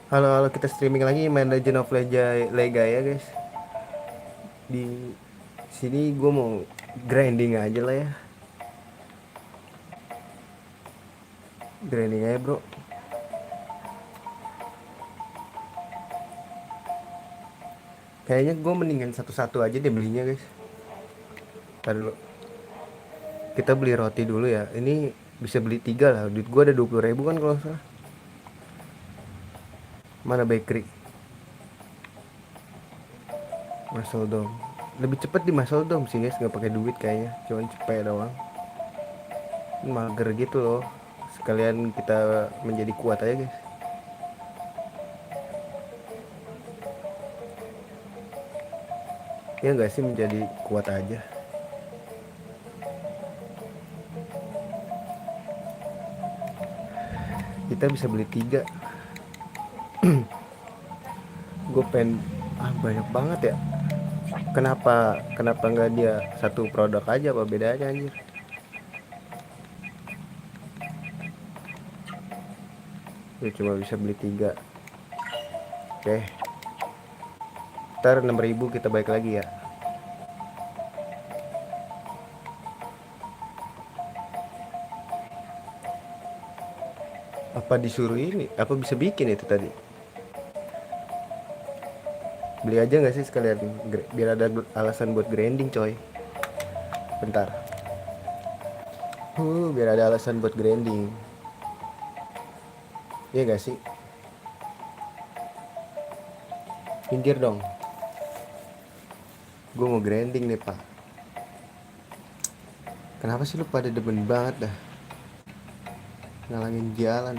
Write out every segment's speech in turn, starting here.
Halo, halo, kita streaming lagi main Legend of Lega ya guys. Di sini gue mau grinding aja lah ya. Grinding aja bro. Kayaknya gue mendingan satu-satu aja deh belinya guys. Ntar dulu. Kita beli roti dulu ya. Ini bisa beli 3 lah. Duit gue ada 20.000 kan kalau nggak salah. Mana bakery? Muscle Dome. Lebih cepet di Muscle Dome sih guys. Nggak pakai duit kayaknya. Cuman cepet doang. Mager gitu loh. Sekalian kita menjadi kuat aja guys. Ya nggak sih, menjadi kuat aja. Kita bisa beli 3. Gue pengen banyak banget ya. Kenapa nggak dia satu produk aja, apa bedanya anjir? Ya cuma bisa beli 3. Oke, ntar 6.000 kita balik lagi ya. Apa disuruh ini, apa bisa bikin itu tadi? Beli aja nggak sih sekalian, biar ada alasan buat grinding coy. Bentar, biar ada alasan buat grinding. Iya nggak sih? Pinggir dong, gue mau grinding nih pak. Kenapa sih lu pada demen banget dah ngalangin jalan?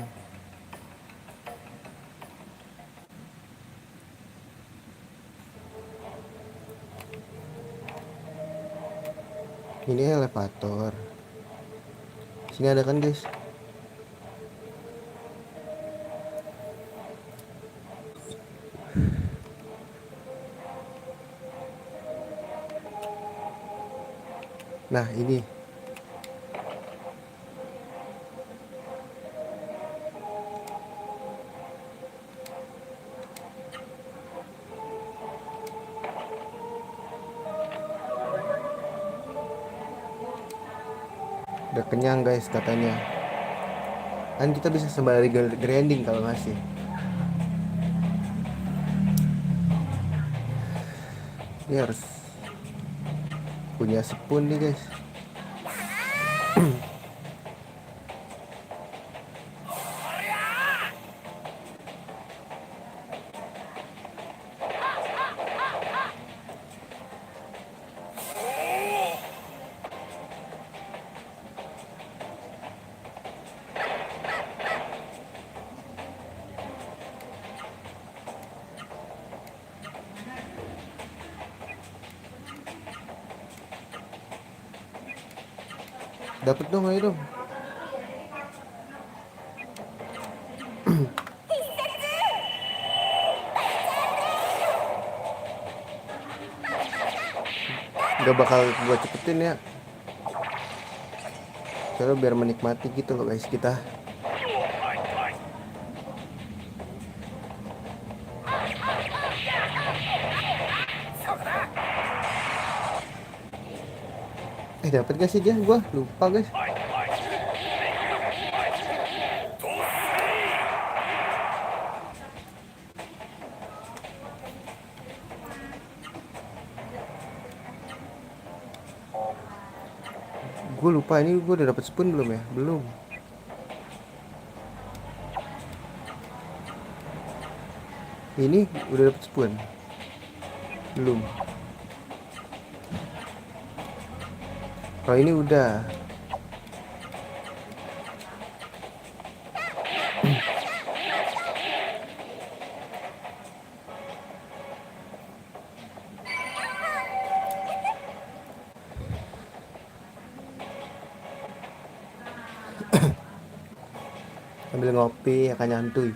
Ini elevator. Sini ada kan guys? Nah ini udah kenyang guys katanya. Kan kita bisa sembari grinding kalau ngasih. Ini harus punya spoon nih guys. Dapat dong, ayo dong. Gak bakal gue cepetin ya, soalnya biar menikmati gitu loh guys kita. Dapat gak sih dia? Gue lupa guys. Gue lupa, ini gue udah dapet spoon belum ya? Belum. Ini udah dapet spoon? Belum. Kalau ini udah. Sambil ngopi akan nyantuy.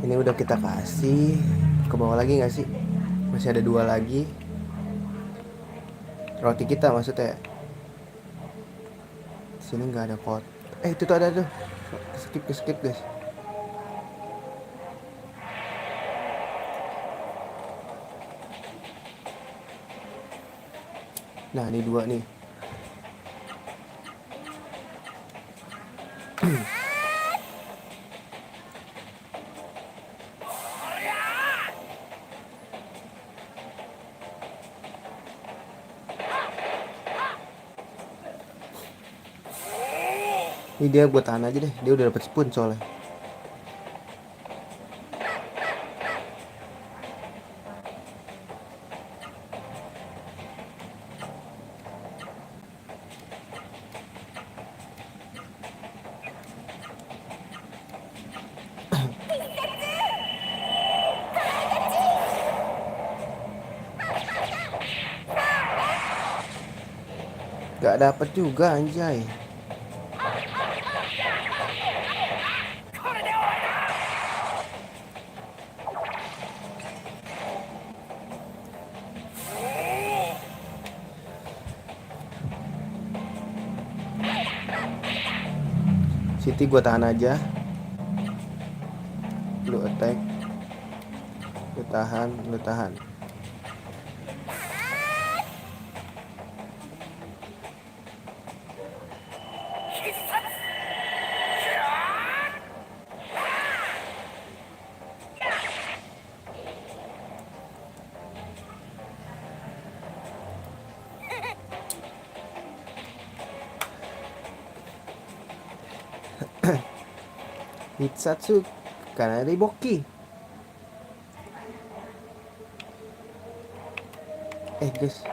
Ini udah kita kasih. Ke bawah lagi gak sih? Masih ada 2 lagi. Roti kita maksudnya. Sini nggak ada pot. Itu tuh ada tuh. Ke skip guys. Nah ini dua nih. Ini dia buat tahan aja deh. Dia udah dapet spoon soalnya. Gak dapet juga anjay. City gue tahan aja. Lu attack. Lu tahan, lu tahan. Hitsatsu Kanariboki. Guys.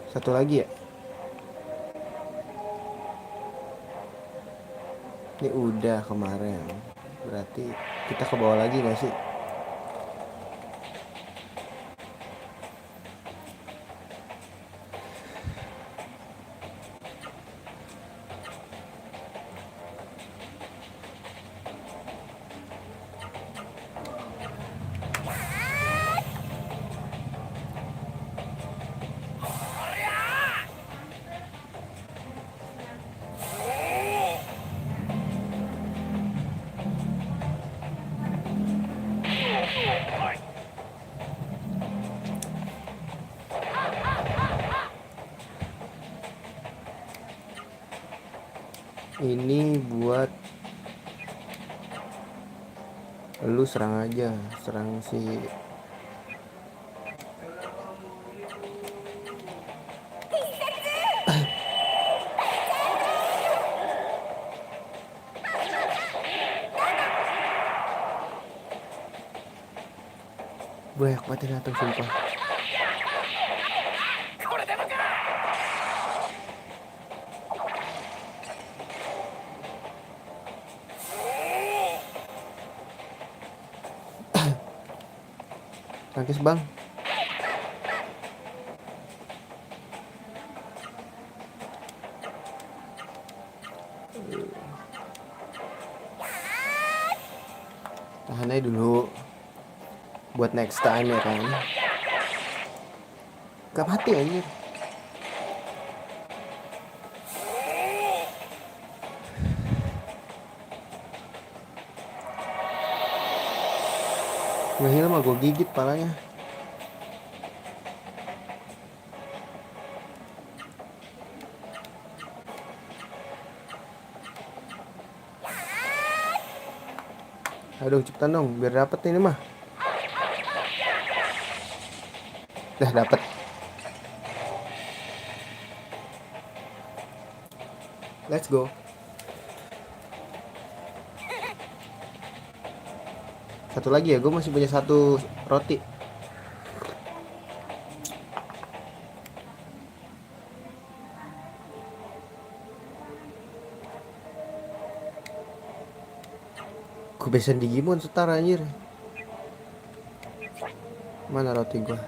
Satu lagi ya. Ini udah kemarin. Berarti kita ke bawah lagi gak sih? Ini buat lu serang aja, serang si banyak banget yang datang sumpah. Tangkis bang. Tahan aja dulu buat next time ya kan. Gak mati anjir. Ngehil mah gue gigit palanya. Aduh cepetan dong biar dapet ini mah. Dah dapet. Let's go. Satu lagi ya, gue masih punya satu roti. Gue bisa Digimon setara anjir. Mana roti gue?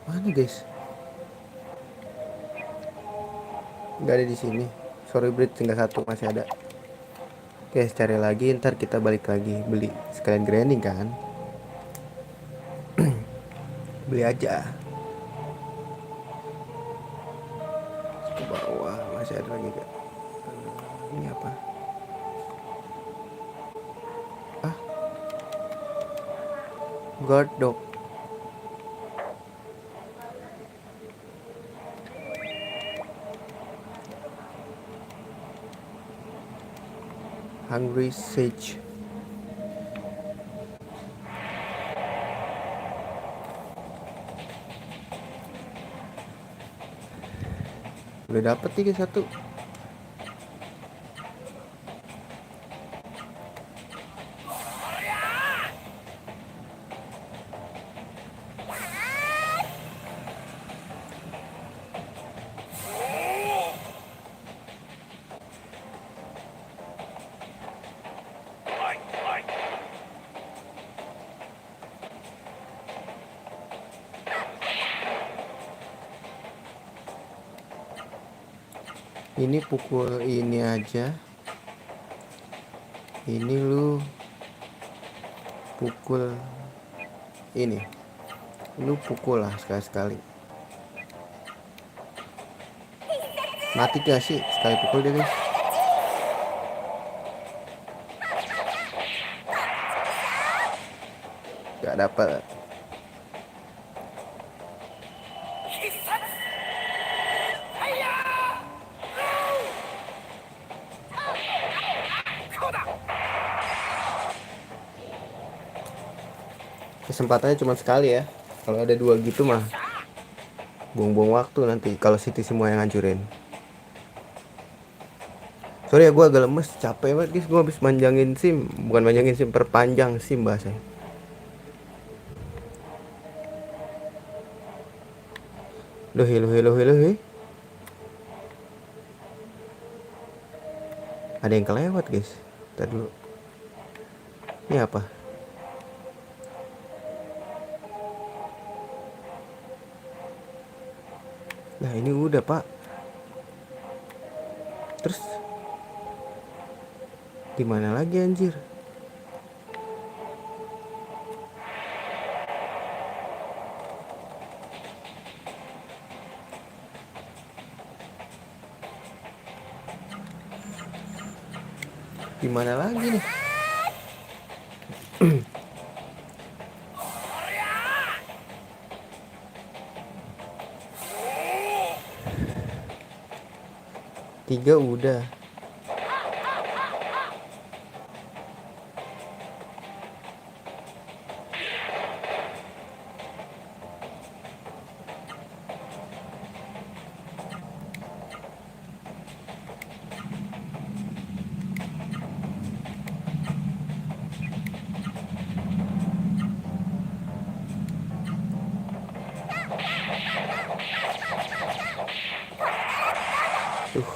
Mana guys? Gak ada di sini. Sorry Brit, tinggal satu masih ada. Guys, cari lagi, ntar kita balik lagi beli sekalian grinding kan. Beli aja. Ke bawah masih ada lagi gak? Ini apa? Ah, guard dog. Hungry Sage. Udah dapet 31. Ini pukul ini aja. Ini lu pukul ini. Lu pukul lah sekali-sekali. Mati gak sih sekali pukul dia, guys? Gak dapat. Kesempatannya cuma sekali ya. Kalau ada dua gitu mah buang-buang waktu nanti kalau City semua yang ngancurin. Sorry ya, gue agak lemes, capek banget guys. Gue habis manjangin SIM. Bukan manjangin SIM, perpanjang SIM bahasanya. Loh, ada yang kelewat guys. Ntar dulu. Ini apa? Nah ini udah pak. Terus gimana lagi anjir? Gimana lagi nih? Tiga udah.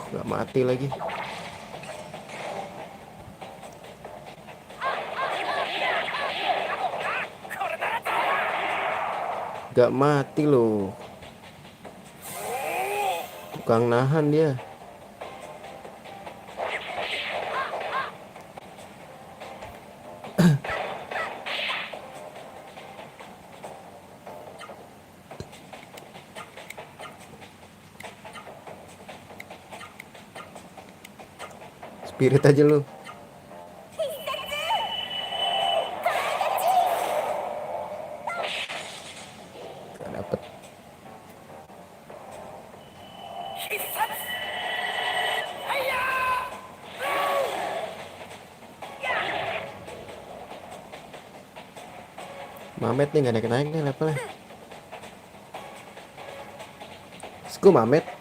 Gak mati lagi. Gak mati loh. Tukang nahan dia. Spirit aja lu. Gak dapet. Mamet nih gak naik-naik nih levelnya. Sku Mamet.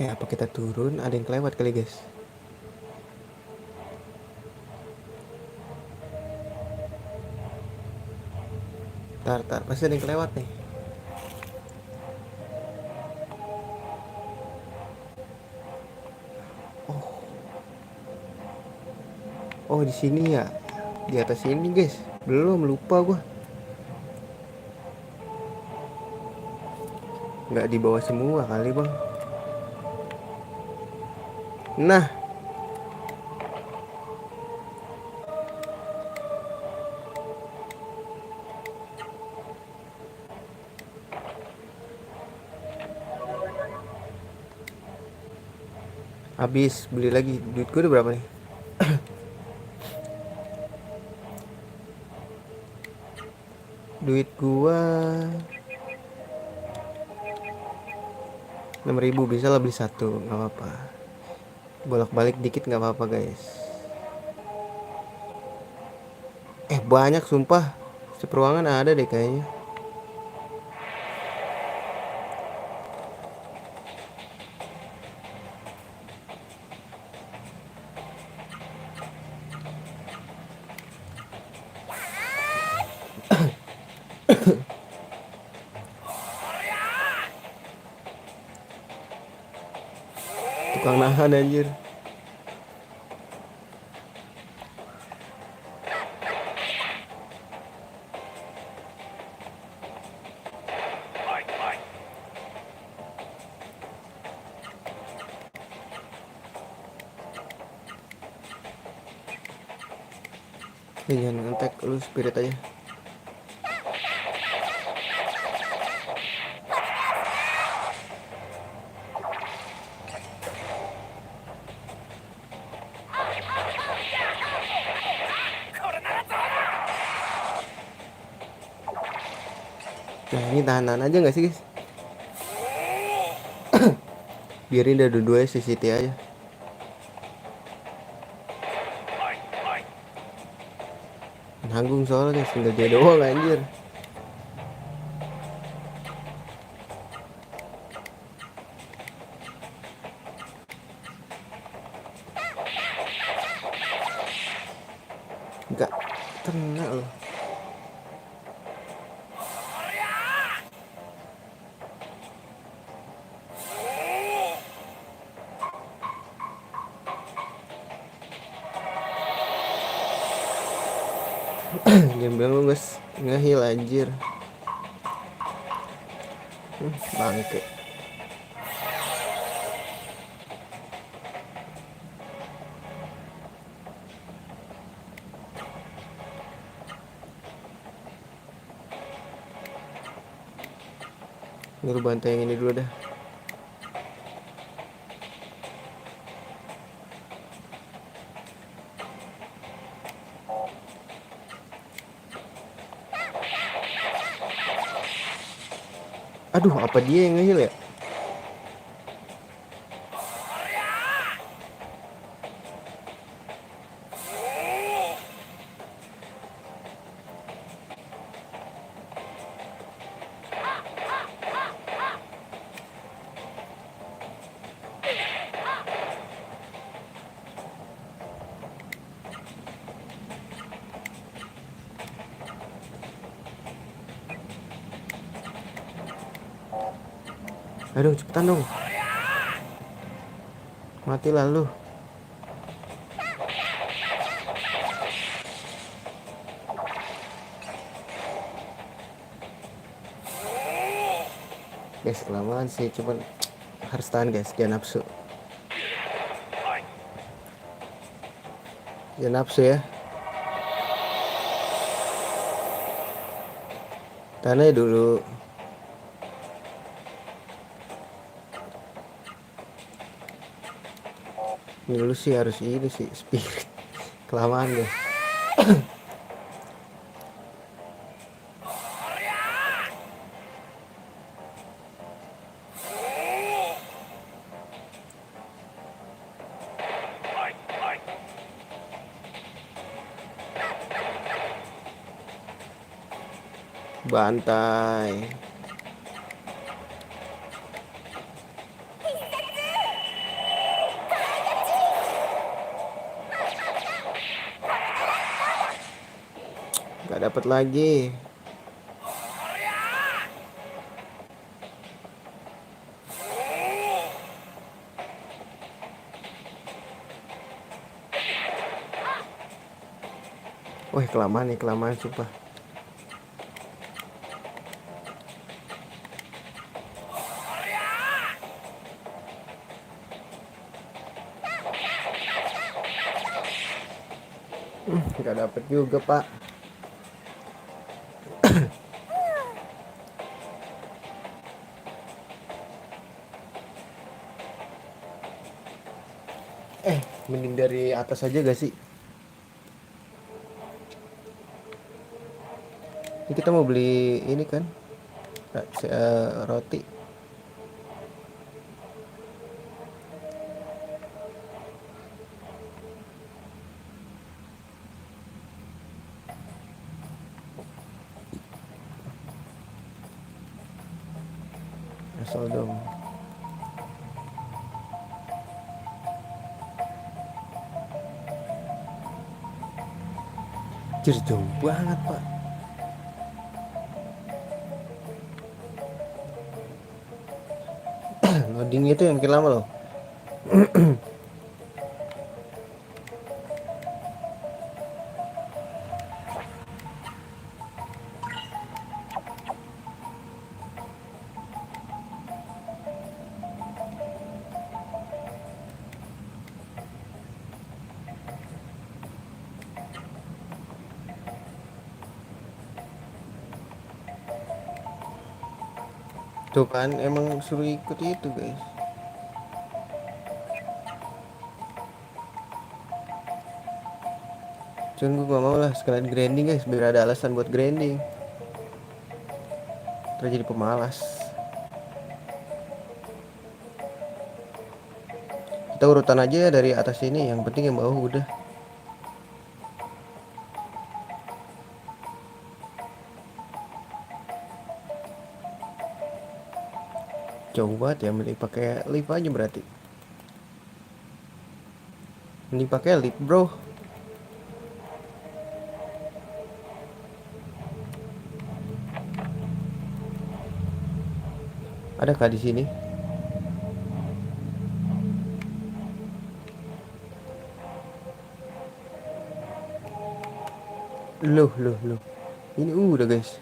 Apa kita turun? Ada yang kelewat kali guys. Tar, pasti ada yang kelewat nih. Oh di sini ya, di atas ini guys. Belum, lupa gua. Nggak di bawah semua kali bang. Nah, habis beli lagi. Duit gue udah berapa nih? Duit gua 6.000, bisa lah beli satu, nggak apa-apa. Bolak-balik dikit nggak apa-apa guys. Banyak sumpah. Seperuangan ada deh kayaknya. Tukang nahan anjir. Jangan ngetek, lu spirit aja. Nah ini tahan-tahan aja gak sih guys? Biarin dah dua-duanya CCT aja. Nanggung soalnya guys, tinggal dia doang anjir. Enggak kena loh. Jangan bilang lu guys nge-heal anjir. Bangke. Nyuruh bantai yang ini dulu dah. Aduh, apa dia yang nge-heal ya? Aduh, cepetan dong. Matilah lu. Guys, kelamaan sih, cuman harus tahan guys, jangan nafsu. Jangan nafsu ya. Tahan aja dulu. Ini dulu sih harus ini sih, spirit. Kelamaan guys. Bantai. Gak dapat lagi. Wah, kelamaan nih, kelamaan sumpah. Nggak dapet juga, Pak. Mending dari atas aja gak sih? Ini kita mau beli ini kan, roti. Asal dong. Jauh banget, Pak. Loading itu yang makin lama loh. Tuh kan, emang suruh ikut itu guys. Cuman gue gak mau lah sekalian grinding guys, biar ada alasan buat grinding. Terus jadi pemalas. Kita urutan aja ya dari atas ini, yang penting yang bawah udah. Jauh banget ya, mending pakai lift aja berarti. Mending pakai lift, bro. Adakah di sini? Loh. Ini udah guys.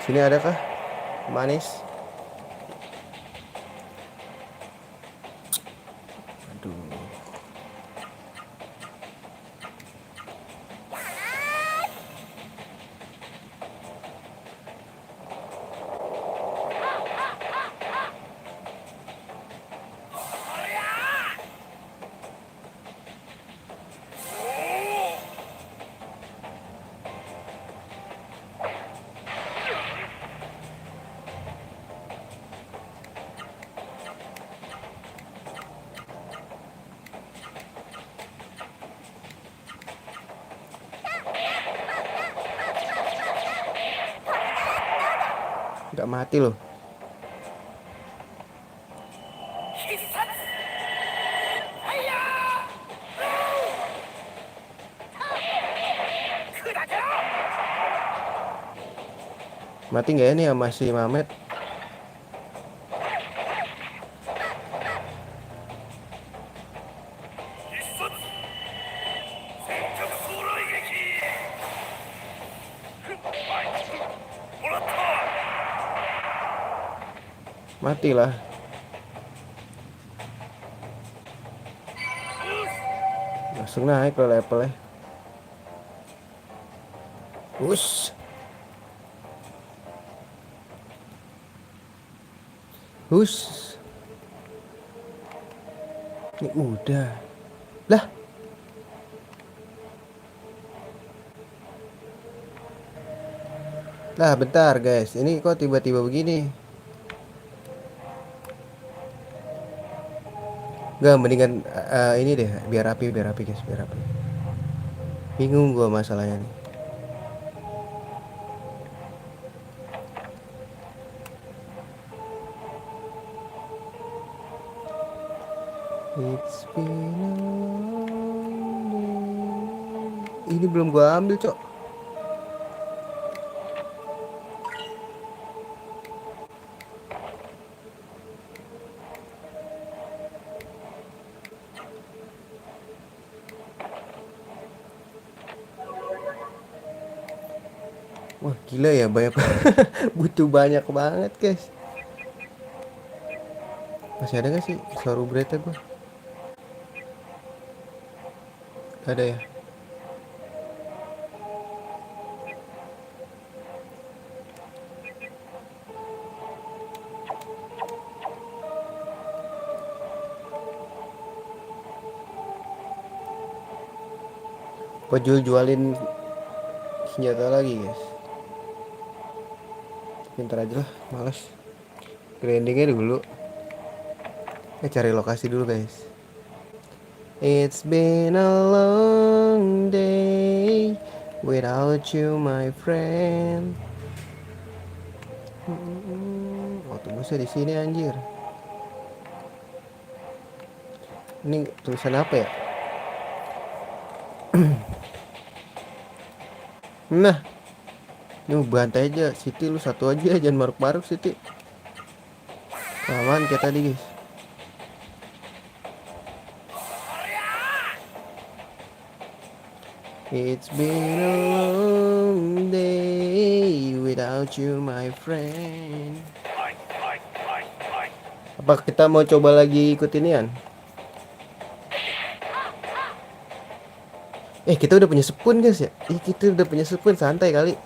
Sini adakah? Manis. Aduh. Nggak mati loh. Mati nggak ya nih sama si Mamet? Matilah. Langsung naik ke levelnya. Us. Ini udah. Lah. Lah bentar guys. Ini kok tiba-tiba begini? Gak, mendingan ini deh, biar rapi guys, biar rapi. Bingung gua masalahnya nih. It's been a long day. Ini belum gua ambil, Cok. Wah gila ya, banyak. Butuh banyak banget guys. Masih ada gak sih suara berita gue? Ada ya? Gue jualin senjata lagi guys. Pintar aja lah, males. Grindingnya dulu. Cari lokasi dulu guys. It's been a long day without you my friend. Oh tembusnya di sini anjir. Ini tulisan apa ya? Nah, ini bantai aja. Siti lu satu aja, jangan maruk-maruk Siti. Aman kayak tadi guys. It's been a long day without you my friend. Apa kita mau coba lagi ikut inian? Kita udah punya spoon guys ya. Kita udah punya spoon, santai kali.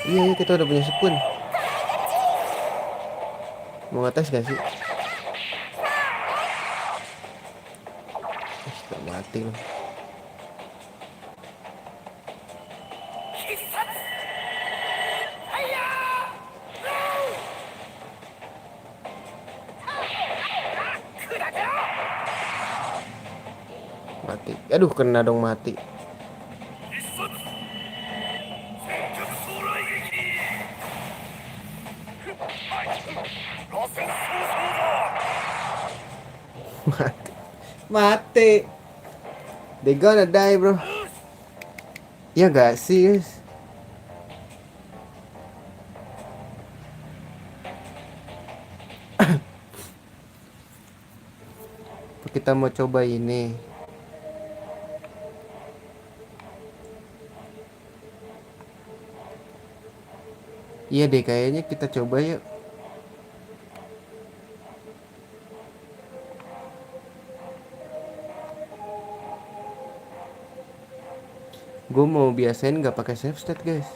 Iya, kita udah punya spoon. Mau ngetes gak sih? Gak mati loh. Mati. Aduh, kena dong mati. Mati. Mati. They gonna die, bro. Ya gak sih, guys? Kita mau coba ini. Iya deh, kayaknya kita coba yuk. Gue mau biasain nggak pakai save state guys.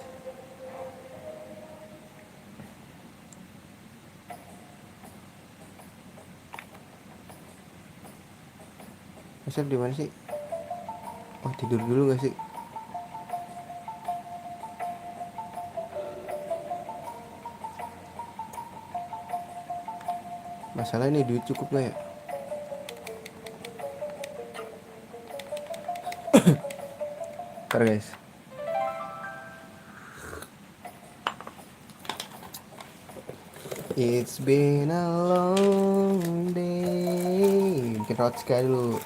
Save di mana sih? Oh tidur dulu gak sih? Masalah ini duit cukup gak ya? Ntar guys. It's been a long day. Bikin road sky dulu.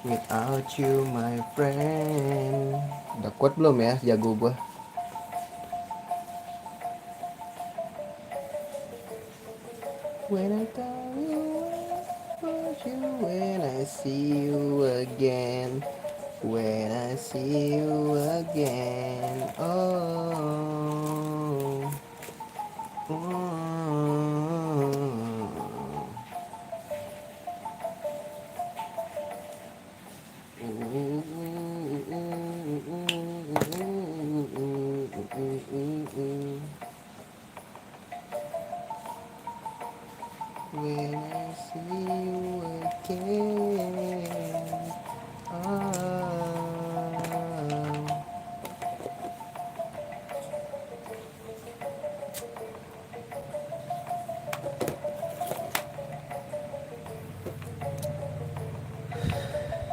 Without you my friend. Udah kuat belum ya jago gua? When I tell you about you, when I see you again, when I see you again, oh, oh. When I see you again,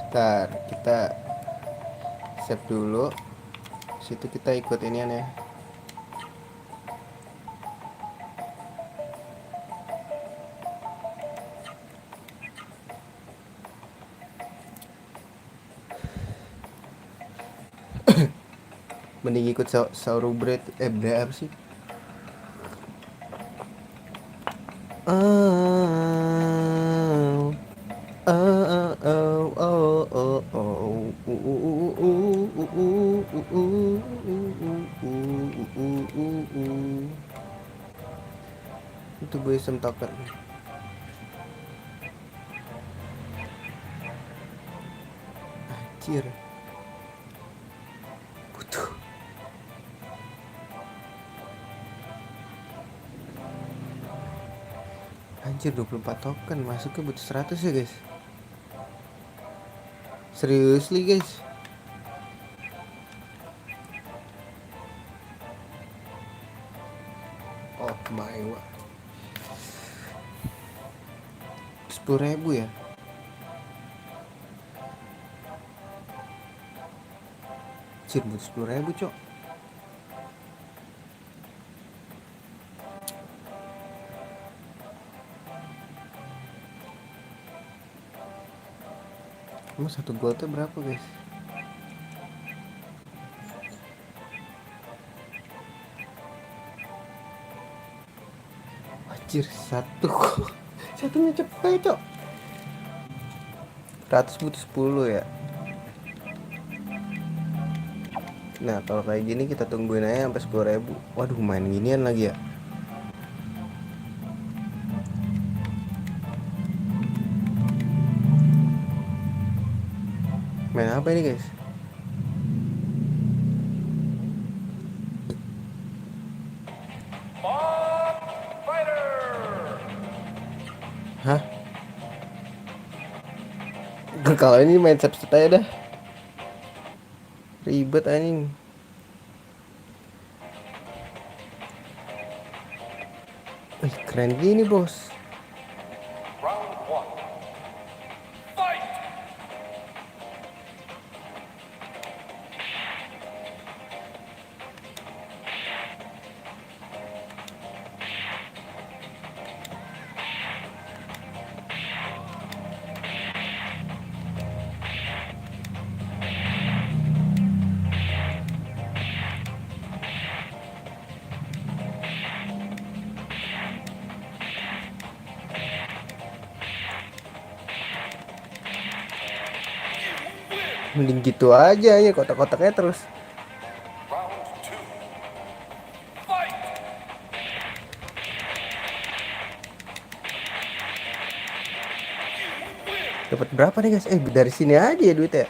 Ntar kita save dulu. Situ kita ikut inian ya. Mending ikut Saurobraid. Berapa sih? Oh oh oh oh itu gue sentokan. Anjir, butuh. Anjir 24 token masuknya butuh 100 ya guys. Seriously guys. Oh my god. 10.000 ya. Anjir butuh 10.000 cok. Emang satu goldnya berapa guys? Anjir satu. Satunya cepet cok. 100 butuh 10 ya. Nah kalau kayak gini kita tungguin aja sampai 10.000. Waduh main ginian lagi ya. Main apa ini guys? Hah? Kalau ini main set-set aja dah. Ribet anjing. Keren gini bos. Mending gitu aja ya kotak-kotaknya terus. Dapat berapa nih guys? Dari sini aja ya duitnya.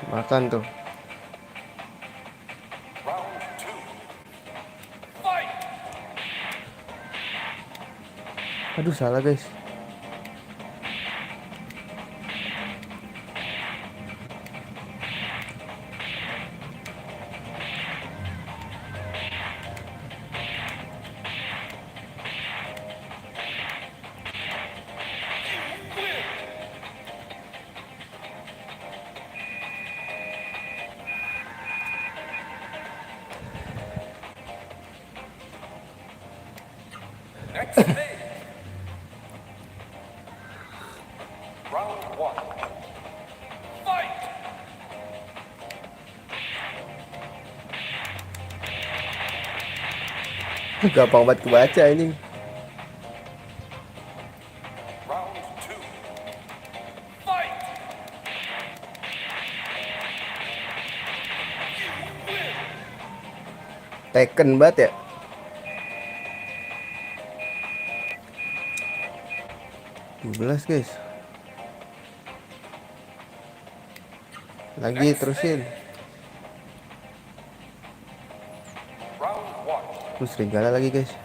Makan tuh. Aduh salah guys. Gampang banget kebaca ini. Tekken banget ya. Belas guys. Lagi terusin. Terus serigala lagi guys.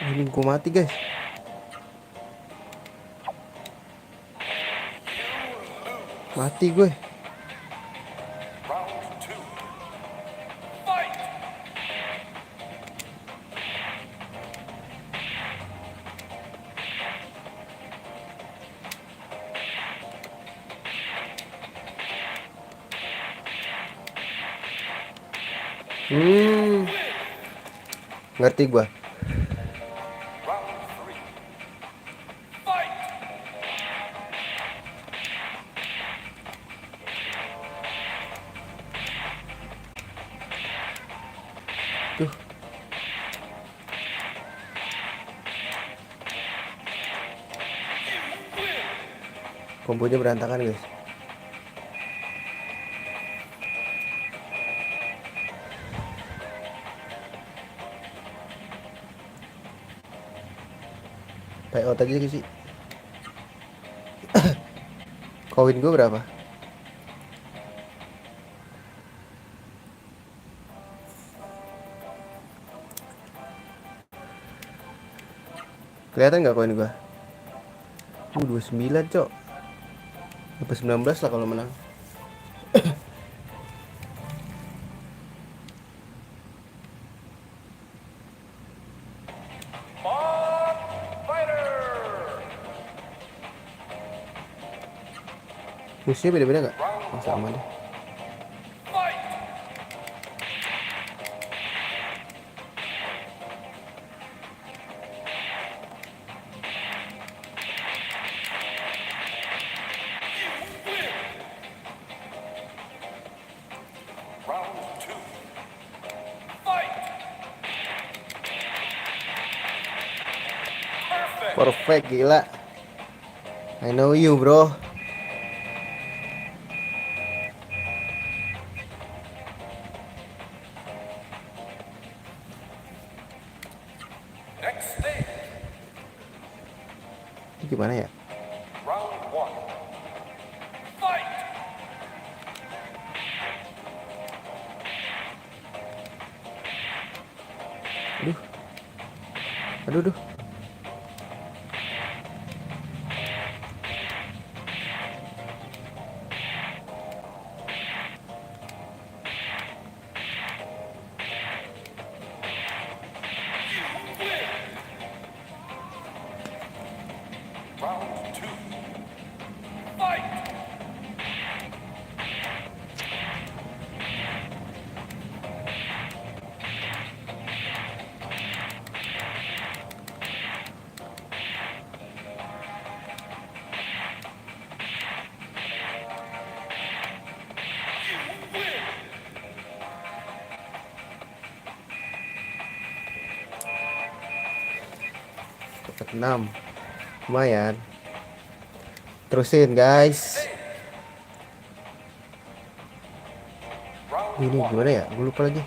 Ini gue mati guys. Mati gue. Ngerti gua. Tuh. Kombonya berantakan guys. Payout aja sih. Koin gue berapa? Kelihatan nggak koin gue? 29 cok. Sampai 19 lah kalau menang. Musuhnya beda-beda nggak? Oh, sama deh. Perfect, gila. I know you bro. Ini gimana ya? Aduh, aduh. Dapat 6. Lumayan. Terusin guys. Ini gimana ya? Gue lupa lagi.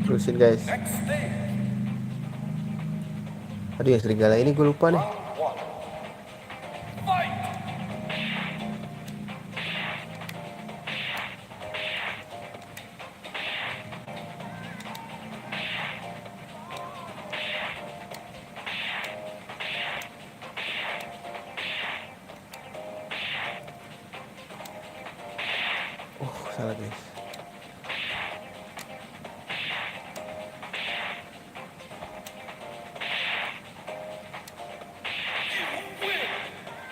Terusin guys. Aduh ya serigala ini gue lupa nih. Salah guys.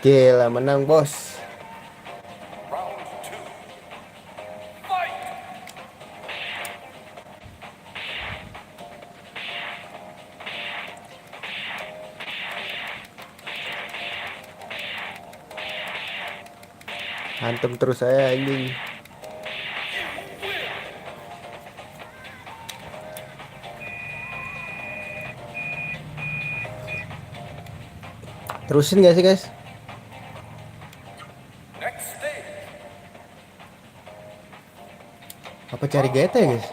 Gila menang bos. Hantem terus saya anjing. Terusin gak sih guys? Apa cari GT guys?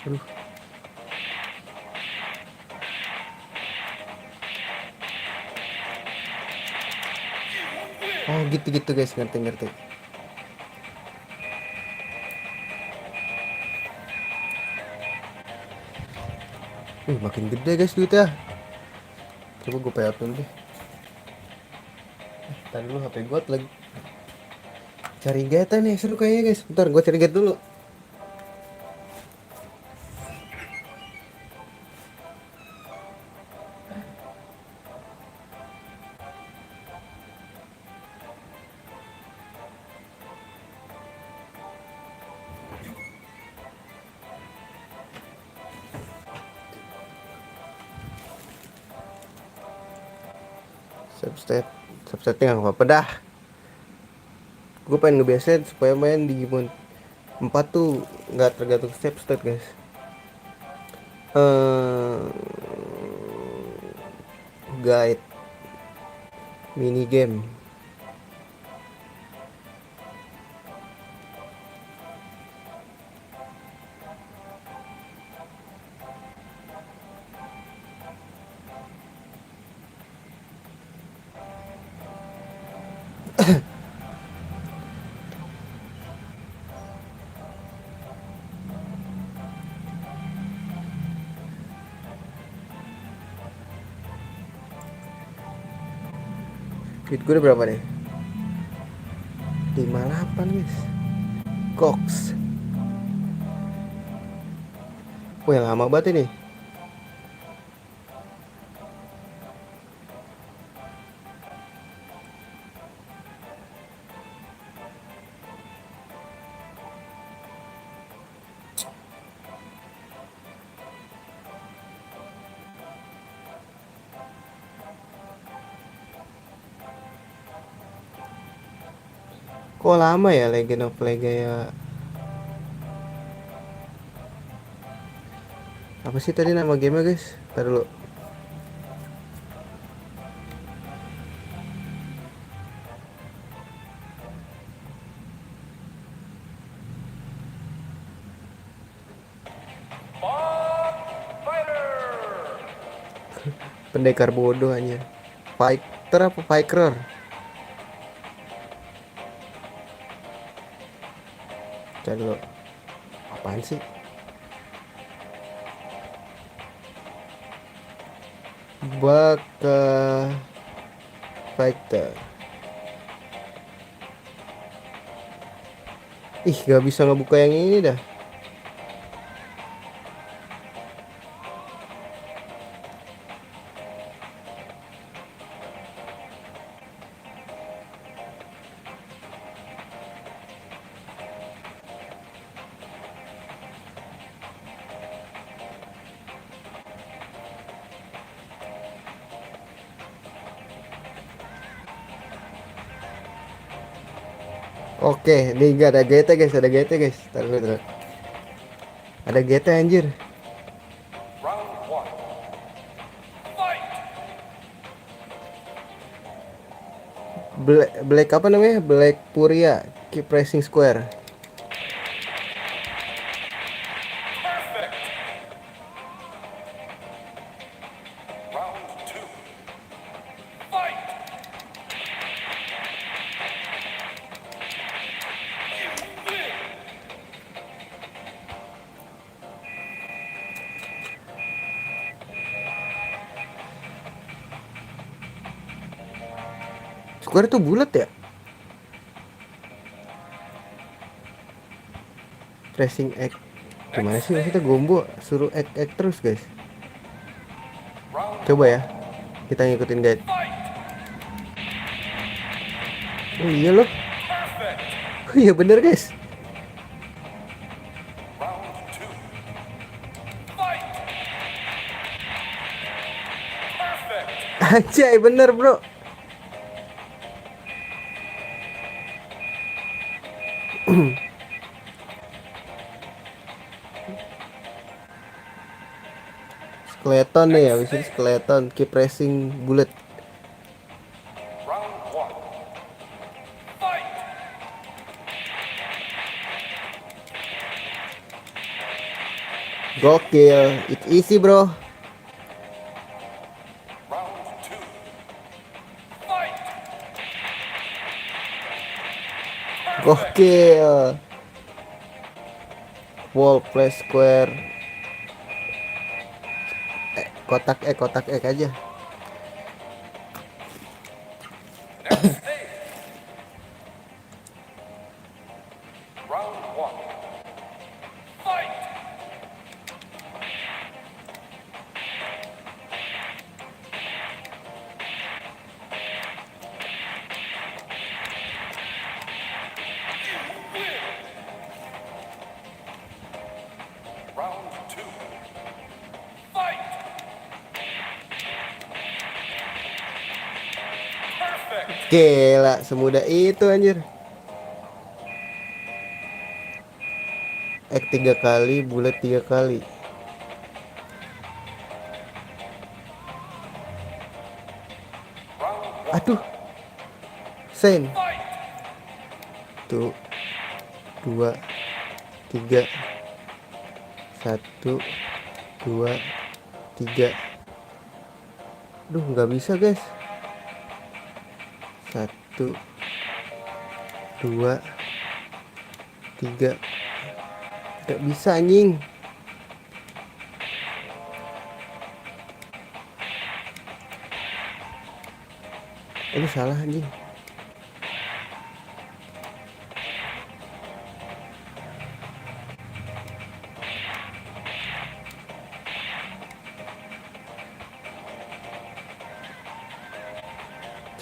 Aduh. Oh gitu-gitu guys, ngerti. Makin gede guys duitnya. Coba gue payout dulu deh. Tadi dulu HP gue lagi cari get nih, seru kayaknya guys. Bentar gue cari get dulu. Subsetnya nggak apa-apa dah. Gue pengen ngebiasain supaya main di Digimon 4 tuh nggak tergantung step state guys. Guide mini game. Duit gue udah berapa deh? 58 guys. Cox. Oh yang lama banget ini. Kok lama ya Legend of Legaia? Apa sih tadi nama gamenya guys? Ntar dulu. Pendekar bodoh aja. Fighter apa Fighter? Cari dulu. Apaan sih? Baka Fighter. Ih, gak bisa ngebuka yang ini dah. Oke, nih gak ada GT guys, ada GT guys. Taruh dulu. Ada GT anjir. Black apa namanya? Black Furia, keep pressing square. Square tuh bulat ya? Pressing X. Gimana sih maksudnya Gombo suruh X terus guys? Coba ya. Kita ngikutin guide. Oh iya loh. Oh iya bener guys. Anjay, bener bro. Skeleton nih ya, habis ini skeleton. Keep pressing bullet. Gokil, it's easy bro. Gokil. Wall, press square. Kotak X aja. Gila, semudah itu anjir. X 3 kali, bullet 3 kali. Aduh. Sen. 1 2 3 1 2 3. Duh, nggak bisa guys. 1 2 3. Nggak bisa anjing. Ini salah anjing.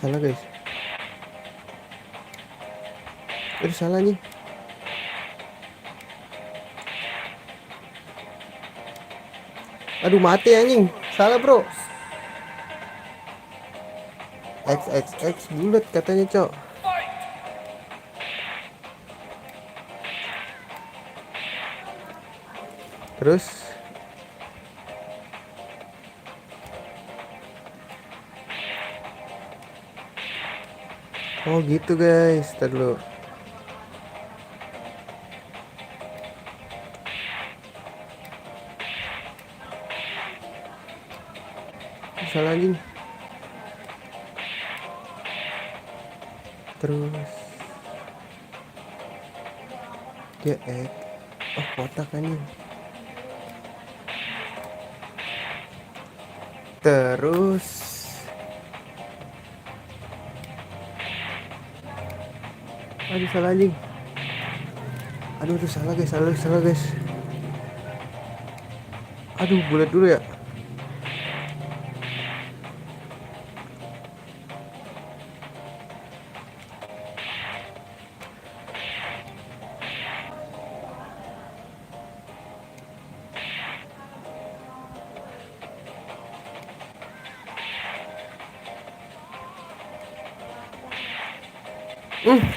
Salah guys. Itu salah nih. Aduh, mati anjing. Salah bro. XXX bulat katanya cok. Terus oh gitu guys. Ntar dulu. Salah anjing. Terus dia X. Oh kotak anjing. Terus aduh salah anjing. Aduh itu salah guys, salah guys. Aduh bulat dulu ya.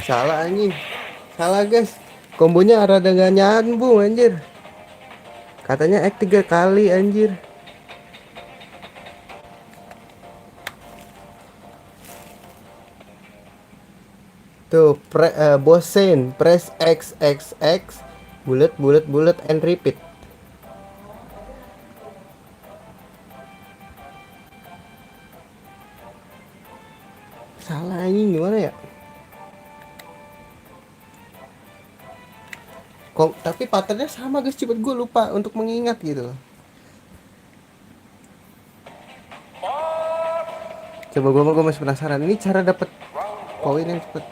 Salah anjing. Salah guys. Kombonya rada gak nyambung anjir. Katanya X 3 kali anjir. Tuh, bosen, press X X X, bullet and repeat. Salah anjing gimana ya? Kok tapi patternnya sama guys, cepet gue lupa untuk mengingat gitu loh. Coba gue masih penasaran. Ini cara dapet poin yang cepet.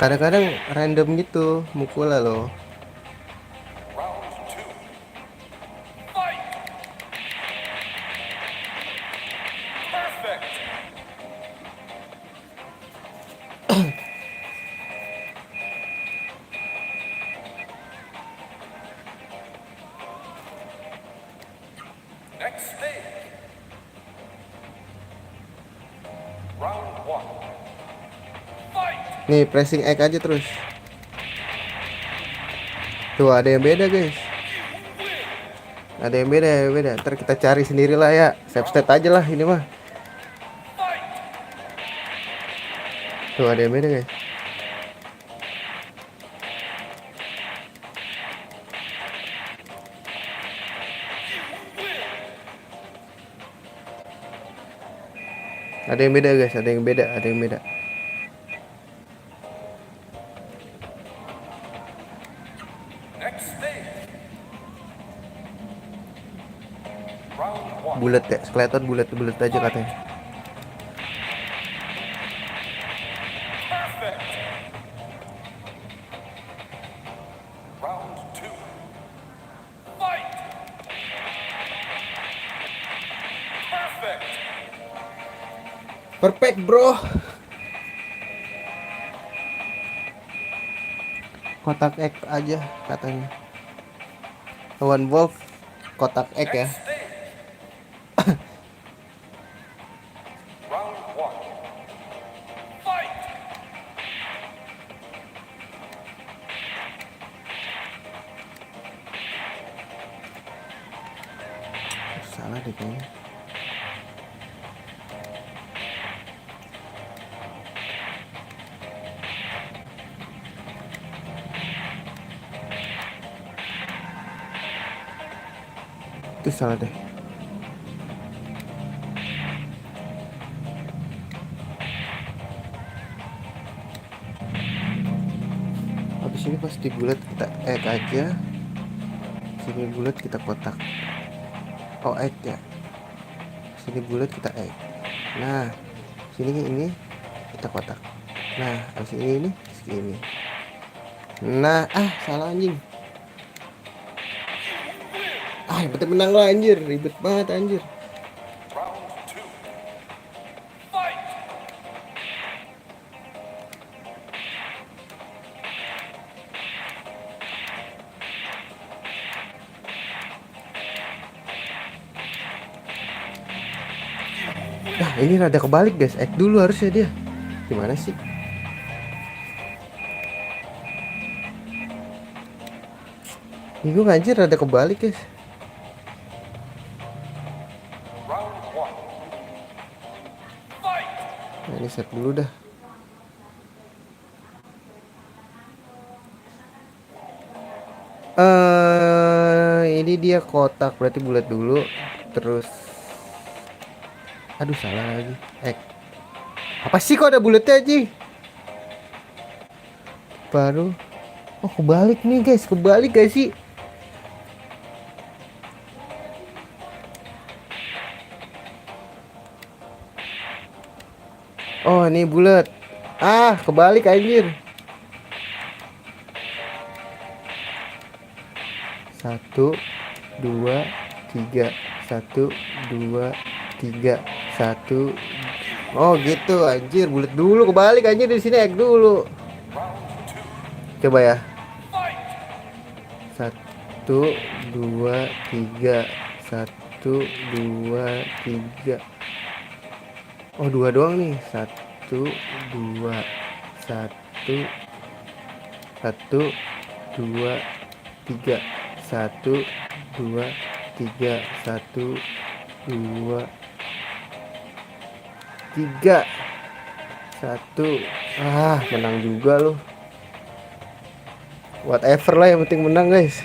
Kadang-kadang random gitu mukulnya loh. Nih pressing X aja terus. Tuh ada yang beda guys. Ada yang beda. Ntar kita cari sendirilah ya. Save state aja lah ini mah. Tuh ada yang beda guys. Ada yang beda guys, ada yang beda. Bulat ya, skeleton bulat aja katanya. Perfect bro. Kotak X aja katanya. One wolf kotak X ya. Salah deh kayaknya. Itu salah deh. Habis ini pasti bulat kita X aja. Sini bulat kita kotak. Oh X ya. Sini bulat kita X. Nah, sini ini kita kotak. Nah, habis ini segini. Nah, salah anjing. Yang penting menang lah anjir, ribet banget anjir. Nah, ini rada kebalik guys, X dulu harusnya dia. Gimana sih? Ini gue anjir rada kebalik guys. Nah, ini set dulu dah. Ini dia kotak berarti bulat dulu, terus aduh salah lagi. Apa sih kok ada bulatnya aja? Baru kebalik nih guys, kebalik guys sih. Oh ini bulat. Kebalik anjir. 1 2 3 1 2 3 1. Oh gitu anjir, bulat dulu kebalik anjir di sini X dulu. Coba ya. 1 2 3 1 2 3. Oh 2 doang nih. 1 2 1 1 2 3 1 2 3 1 2 3 1. Menang juga loh. Whatever lah, yang penting menang guys.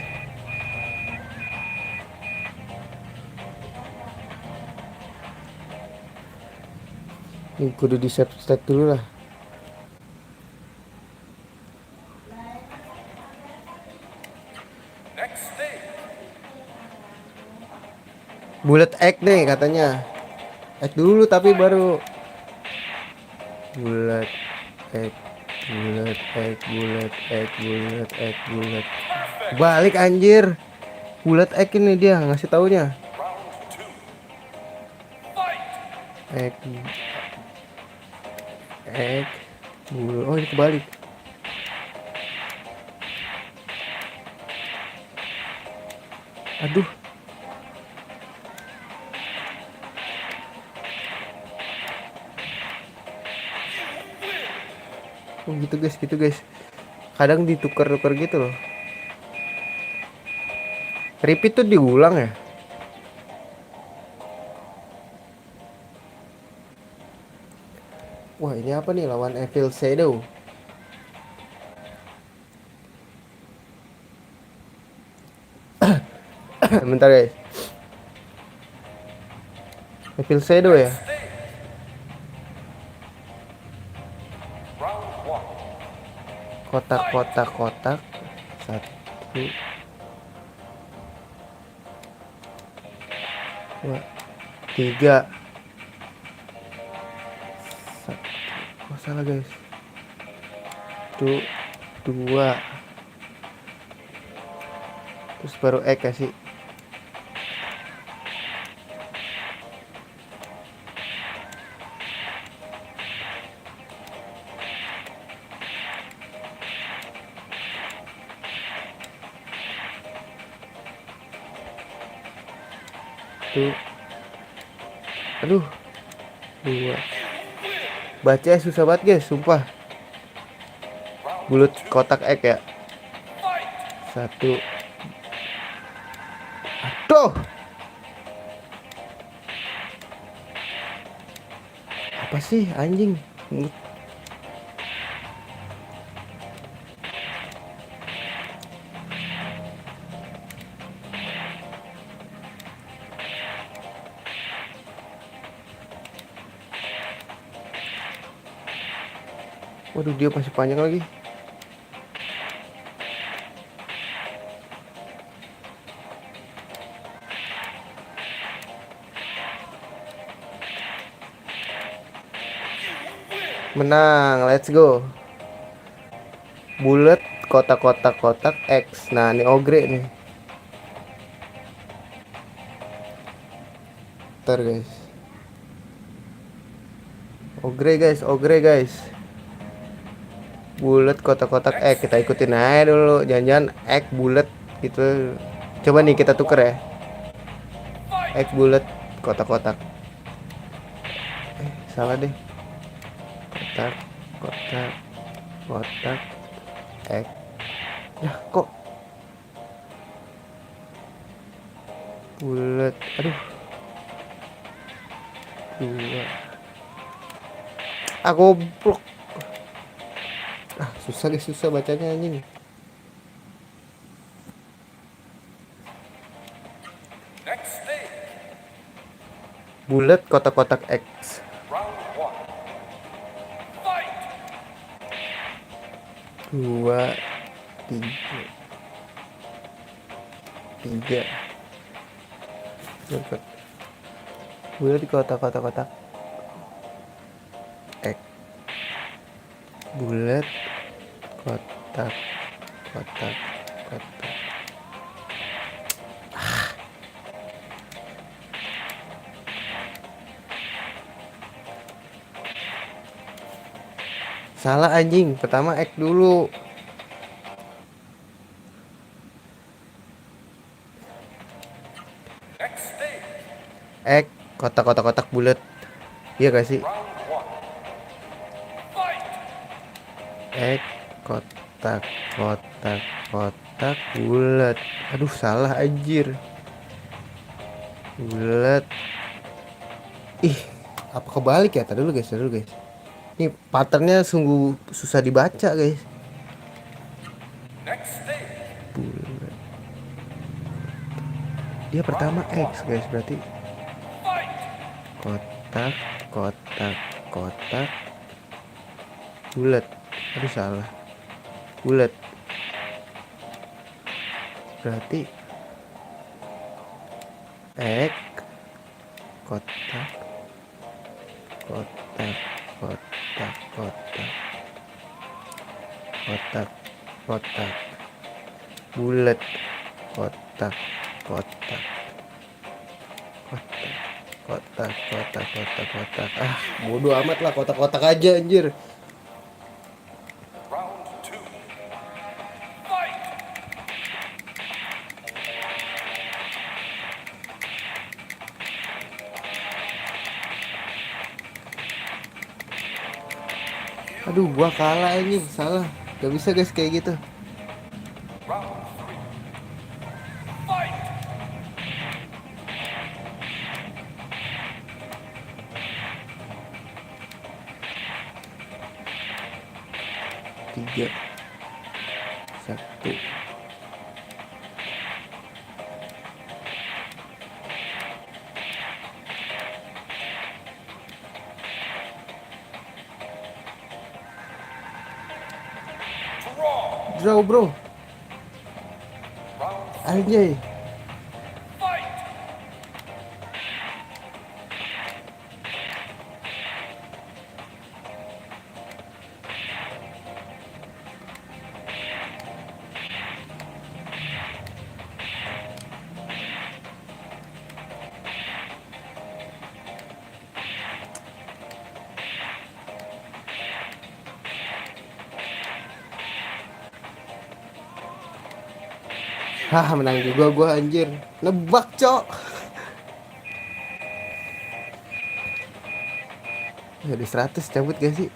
Ini kudu di save state dulu lah. Bulat X nih katanya. X dulu tapi baru bulat X. Balik anjir. Bulat X ini dia ngasih taunya. X bulat. Oh ini kebalik. Aduh. Oh gitu guys, kadang ditukar-tukar gitu loh. Repeat tuh diulang ya. Wah ini apa nih, lawan Evil Shadow. Bentar guys, Evil Shadow ya. Kotak. Satu, dua, tiga. Oh salah guys. Tuh, dua. Terus baru kasih. Tuh. Aduh. Dua. Baca susah banget guys, sumpah. Bulut kotak ya. Satu. Aduh. Apa sih anjing? Waduh, dia masih panjang lagi. Menang, let's go. Bulat kotak X. Nah, ini ogre nih. Ntar guys. Ogre guys. Bulat kotak X, kita ikutin aja dulu. Jangan-jangan X bulat gitu. Coba nih kita tuker ya. X bulat kotak. Salah deh. Kotak X. Ya kok bulat. Aduh. Dua. Goblok. Susah bacanya anjing. Bulat kotak X. Dua, tiga. Bulat kotak X. Bulat kotak. Salah anjing, pertama X dulu. X kotak bulat. Iya gak sih? X kotak bulat. Aduh, salah anjir. Bulat. Ih, apa kebalik ya? Tadi dulu guys. Ini patternnya sungguh susah dibaca guys. Bulat. Dia pertama X guys, berarti kotak bulat. Aduh, salah. Bulat. Berarti X kotak bulat. Kotak bodoh amat lah, kotak aja anjir. Aduh, gua kalah ini, salah. Gak bisa guys kayak gitu. Tiga, satu. Draw bro. Anjay. Hah, menang juga gua anjir. Nebak, Cok. Ya di 100 cabut gak sih?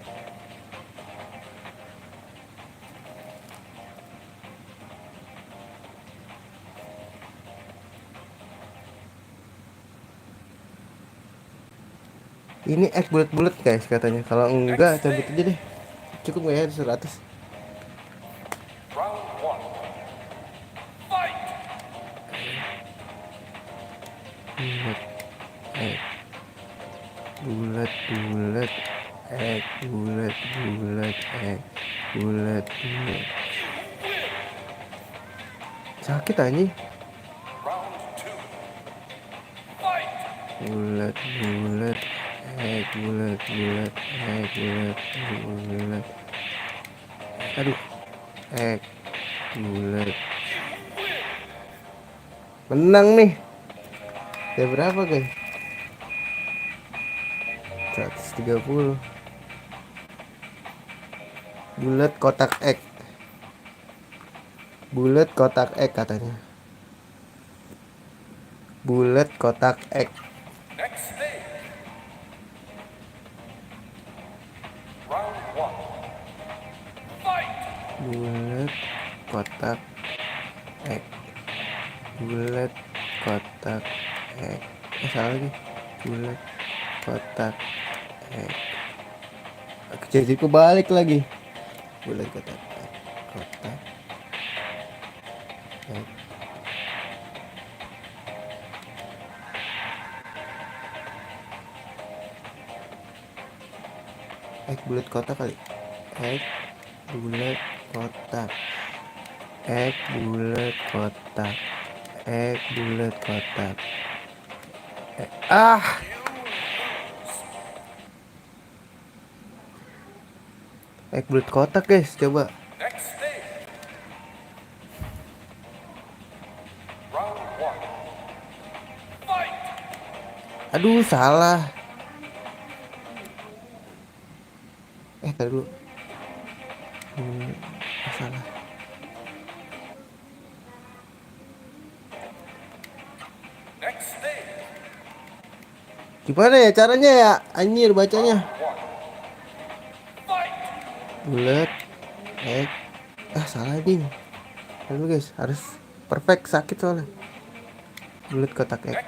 Ini X bulat-bulat guys katanya. Kalau enggak cabut aja deh. Cukup gak ya di 100? Bulat, bulat, X bulat, bulat, X bulat, bulat. Sakit anjing. Bulat, bulat, X bulat, bulat, X bulat, bulat. Aduh, X bulat. Menang nih. Ya berapa guys? 130. Bulat kotak X. Bulat kotak X katanya. Bulat kotak X. Bulat kotak X. Bulat kotak X. Salah lagi. Bulat kotak X. Jadiku balik lagi. Bulat kotak X. Kotak X. X bulat kotak kali. X bulat kotak. X bulat kotak. X bulat kotak. X bulat kotak guys, coba. Aduh, salah. Tadi dulu. Salah. Gimana ya caranya ya? Anjir bacanya. Bulat X. Salah nih. Lalu guys, harus perfect, sakit soalnya. Bulat kotak X.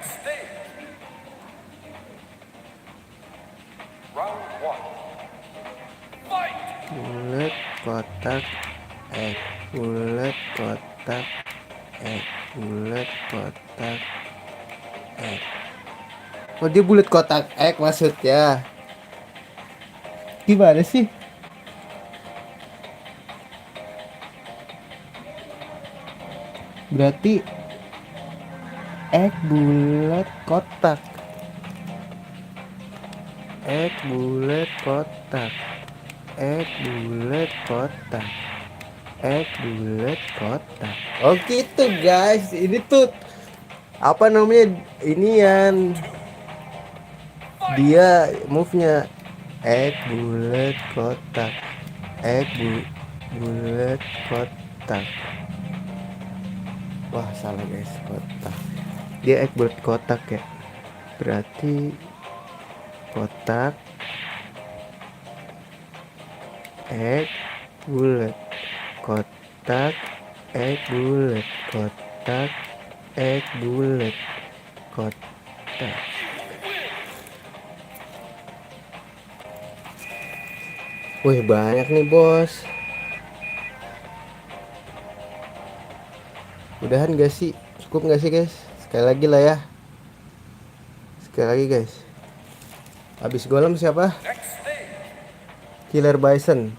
Bulat kotak X. Bulat kotak X. Bulat kotak X. Oh, dia bulat kotak X maksudnya. Gimana sih? Berarti X bulat kotak. X bulat kotak. X bulat kotak. X bulat kotak. Oh gitu guys. Ini tuh apa namanya? Inian. Dia move-nya X bulat kotak. X bulat kotak. Wah, salah guys, kotak. Dia X bulat kotak ya. Berarti kotak egg, bulat, kotak, egg, bulat, kotak, egg, bulat, kotak. Wih, banyak nih bos. Udahan gak sih? Cukup gak sih guys? Sekali lagi lah ya. Sekali lagi guys. Habis golem siapa? Killer Bison.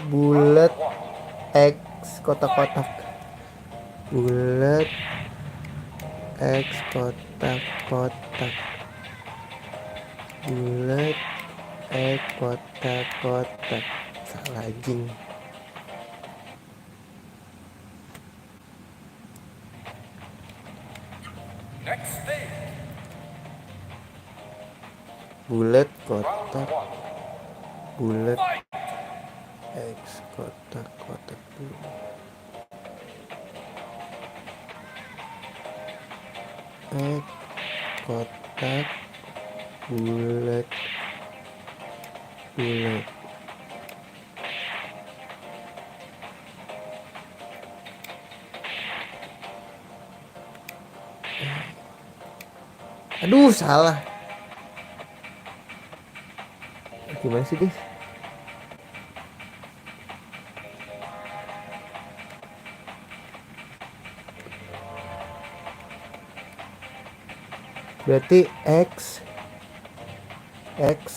Bulat, X, kotak-kotak. Bulat, X, kotak-kotak. Bulat, X, kotak-kotak. Salah anjing. Bulat, kotak, bulat, X, kotak, kotak. X, kotak, bulat, bulat. Aduh, salah. Gimana sih guys? Berarti X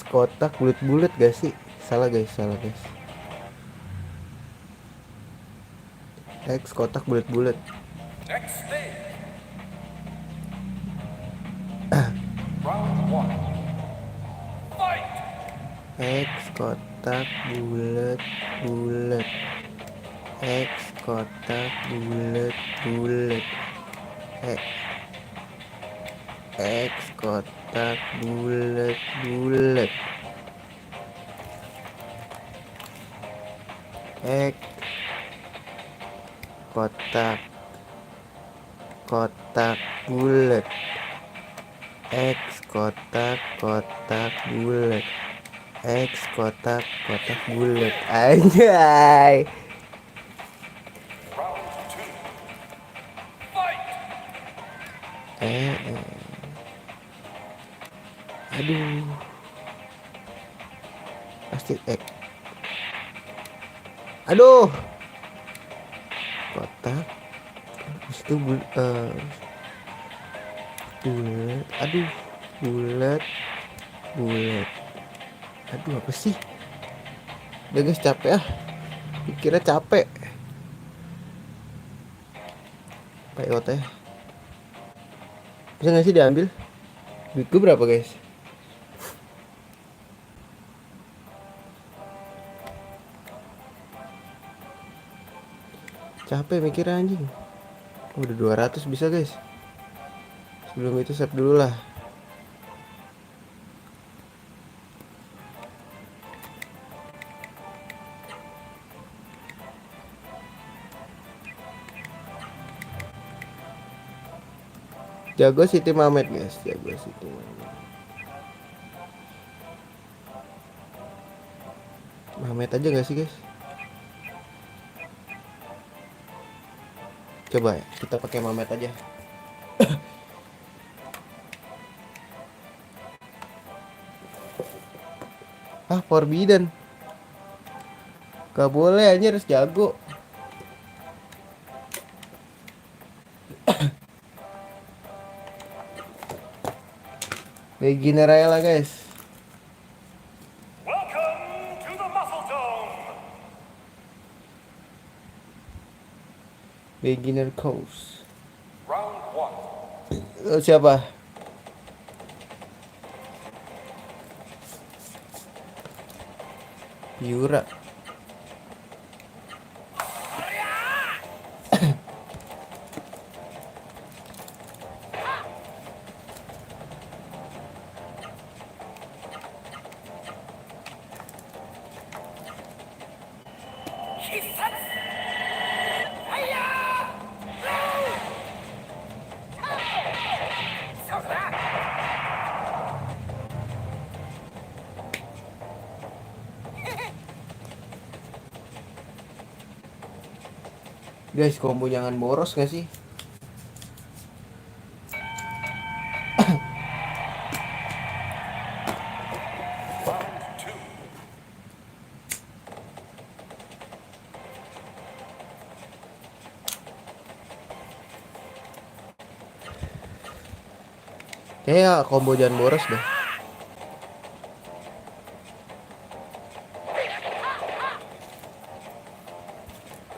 kotak bulat-bulat gak sih? Salah guys, salah guys. X kotak bulat-bulat. X kotak bulat-bulat. X kotak bulat-bulat. X kotak bulat-bulat. X kotak bulat. X kotak bulat. X kotak bulat. Anjay. Aduh. Pasti X. Aduh. Kotak. Itu bulat. Aduh. Bulat. Aduh, apa sih? Udah guys, capek ah. Kira capek. POT. Bisa gak sih diambil? Duit gue berapa guys? Capek mikir anjing. Udah 200 bisa guys. Sebelum itu save dulu lah. Jago City Mamet guys, jago City Mamet. Mamet aja gak sih guys? Coba ya, kita pakai Mamet aja. Forbidden. Gak boleh aja, harus jago. Beginner aja lah guys. Welcome to the Muscle Dome. Beginner course. Round 1. Siapa? Yura. Guys, combo jangan boros gak sih? Round two. Kayak combo jangan boros deh.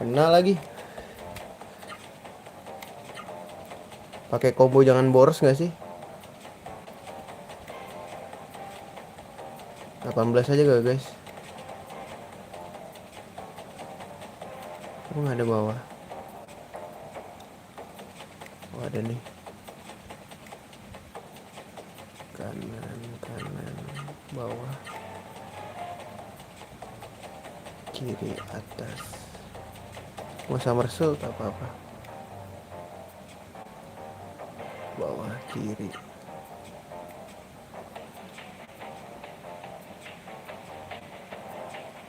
Kena lagi. Pakai combo jangan boros gak sih? 18 aja gak guys? Oh, nggak ada bawah. Oh, ada nih. Kanan, kanan, bawah. Kiri, atas. Mau somersault apa-apa. Bawah, kiri.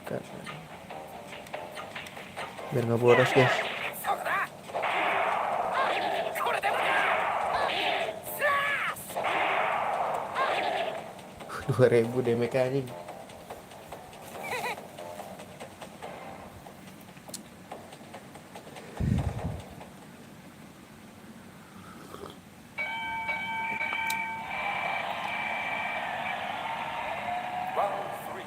Kanan. Biar nggak boros guys. 2000 DMK anjing. Round three.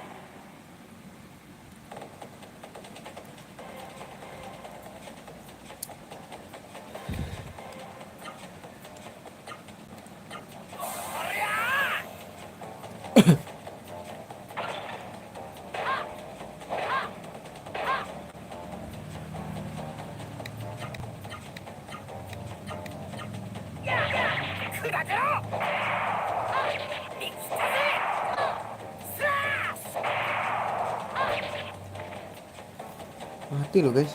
Mati lo guys.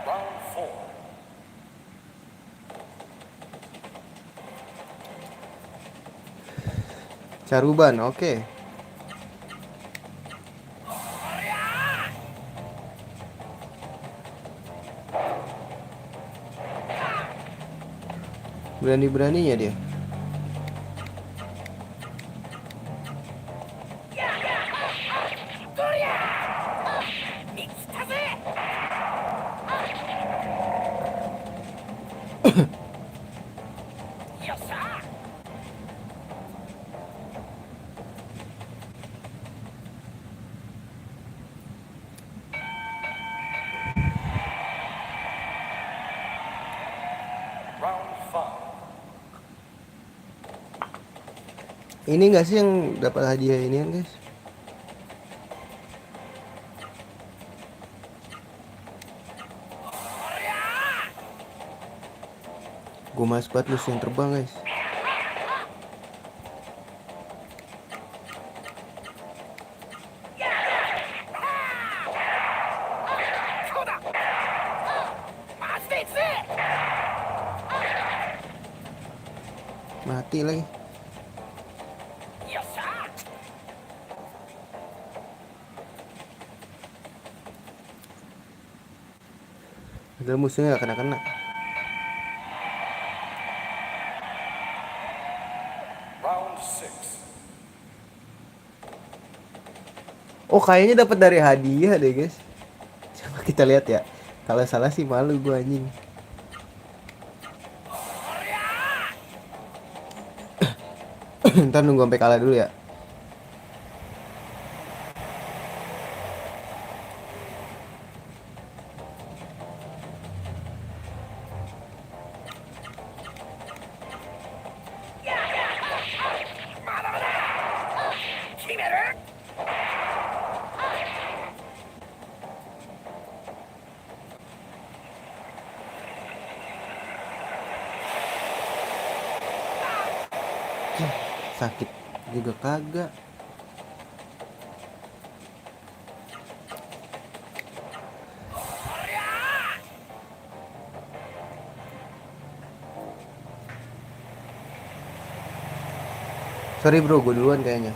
Round four. Caruban, oke. Berani-beraninya dia. Round five. Ini enggak sih yang dapat hadiah ini kan guys? Gue mas banget lu yang terbang guys. Mati lagi. Padahal musuhnya gak kena-kena. Round six. Oh kayaknya dapat dari hadiah deh guys. Coba kita lihat ya. Kalau salah sih malu gue anjing. Ntar nunggu sampai kalah dulu ya. Sakit juga kagak. Sorry bro, gue duluan kayaknya.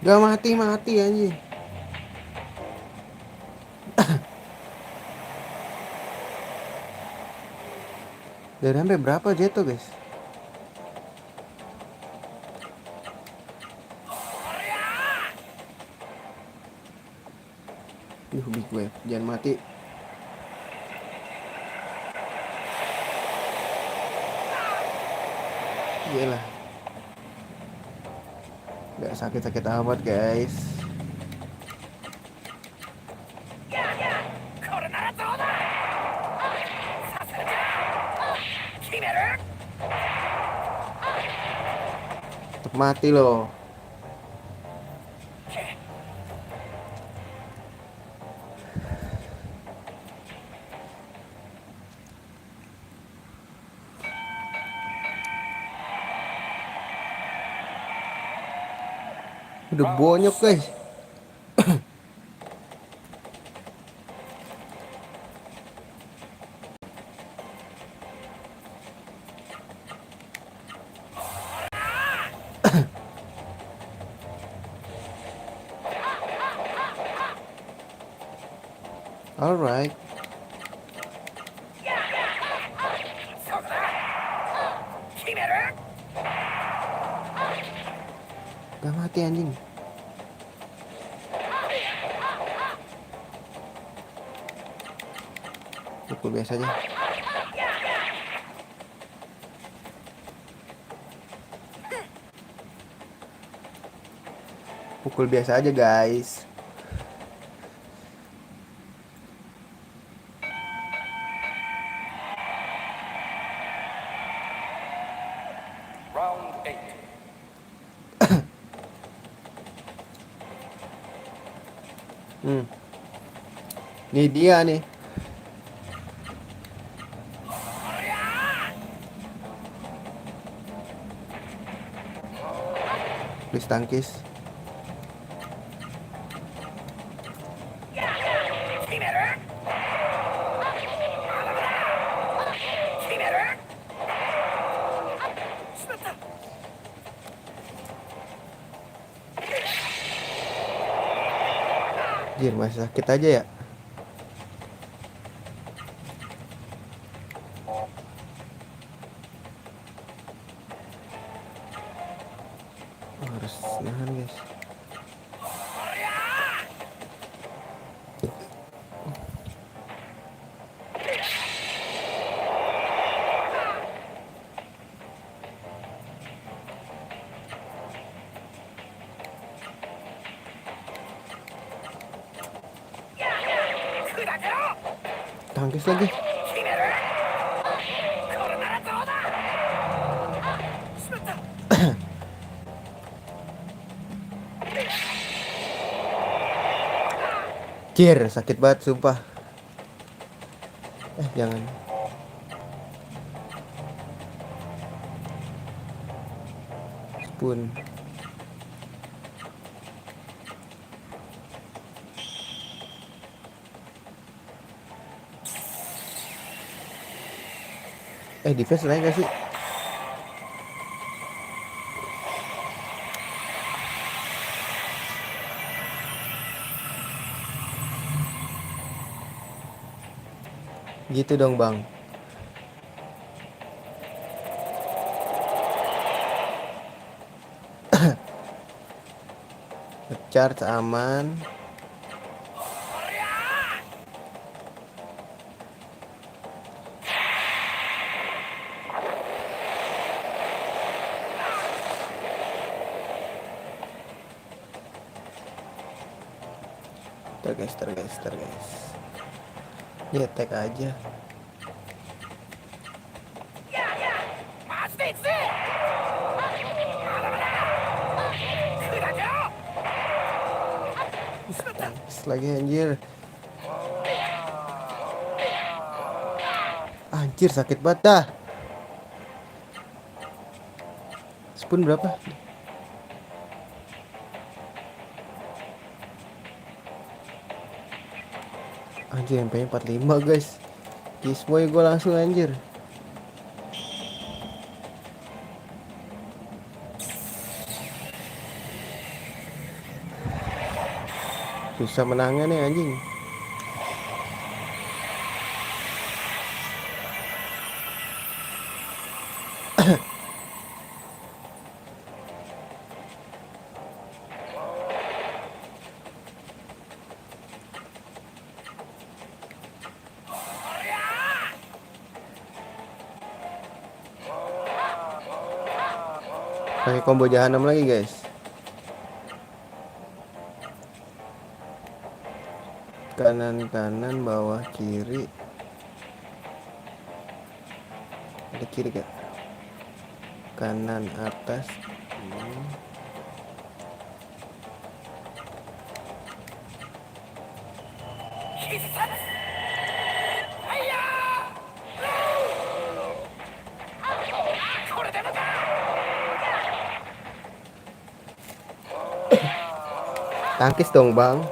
Gak mati-mati anjing. Dari sampai berapa jatuh guys? Big wave, jangan mati. Iyalah. Gak sakit-sakit amat guys. Tetep mati loh. Udah bonyok guys. Alright. Gak mati anjing. Pukul biasa aja. Pukul biasa aja guys. Round 8. Nih dia nih. Please tangkis. Jir, masih sakit aja ya. Harus nahan guys. Tangkis lagi. Jir, sakit banget sumpah. Jangan. Spoon. Defense naik gak sih? Gitu dong bang. Charge aman. Tar guys. Ini attack aja. Tangkis lagi anjir. Anjir sakit banget dah. Spoon berapa? Anjir MP-nya 45 guys. Kismoy gue langsung anjir. Susah menangnya nih anjing. Pakai combo jahanam lagi guys. Kanan bawah kiri. Ada kiri gak? Kanan atas. Tangkis dong bang.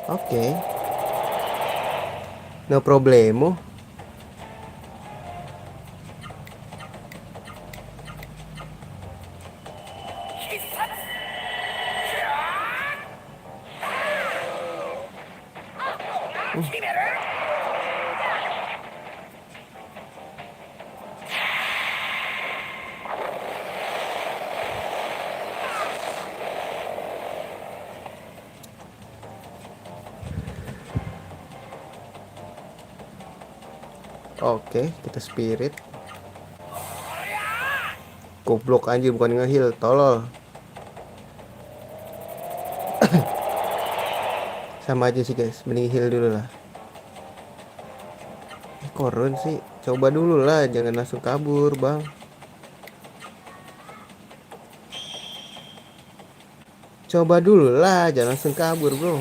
Oke. No problemo. Oke, kita spirit. Goblok anjir, bukan nge-heal, tolol. Sama aja sih guys, mending heal dulu lah. Korun sih, coba dulu lah, jangan langsung kabur bang. Coba dulu lah, jangan langsung kabur bro.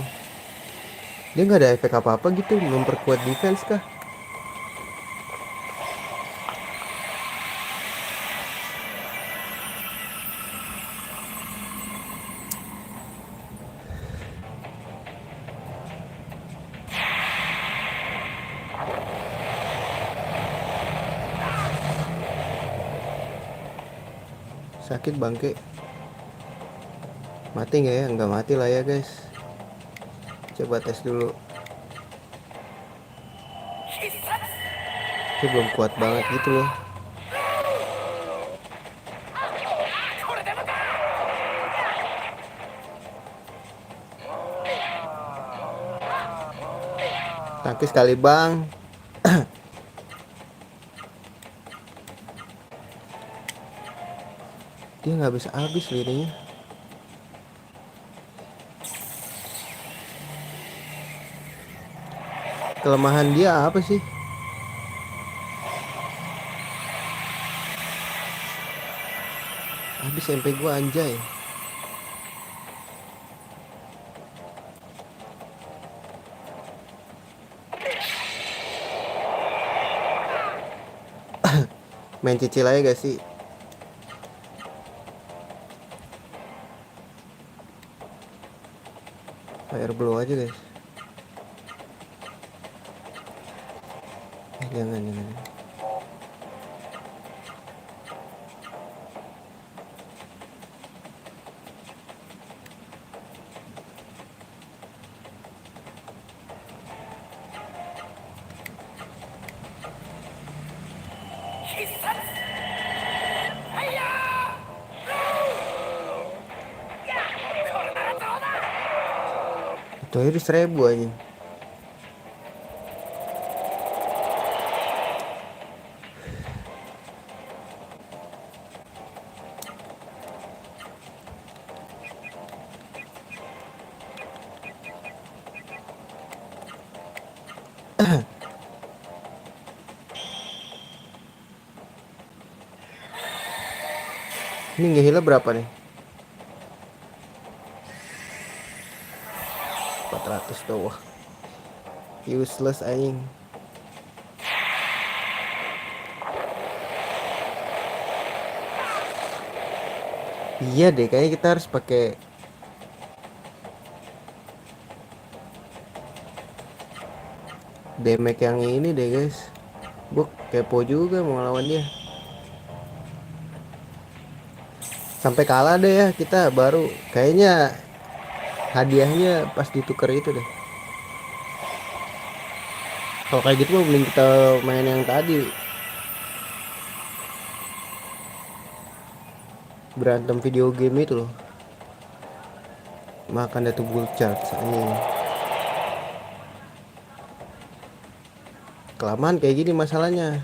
Dia nggak ada efek apa-apa gitu, memperkuat defense kah? Sakit bangke. Mati nggak ya? Nggak mati lah ya guys. Coba tes dulu. Ini belum kuat banget gitu loh. Tangkis kali bang. Dia nggak bisa habis lirinya. Kelemahan dia apa sih? Habis MP gua anjay. Main cicil aja gak sih? Fire blow aja guys. Jangan. Itu aja 1000 aja. Ini ngehila berapa nih? 400 doang. Useless aing. Iya deh, kayaknya kita harus pakai damage yang ini deh guys. Gue kepo juga mau lawan dia. Sampai kalah deh ya kita, baru kayaknya hadiahnya pas ditukar itu deh. Kalau kayak gitu mending kita main yang tadi, berantem video game itu loh. Makan datu bull charge anjing. Kelamaan kayak gini masalahnya.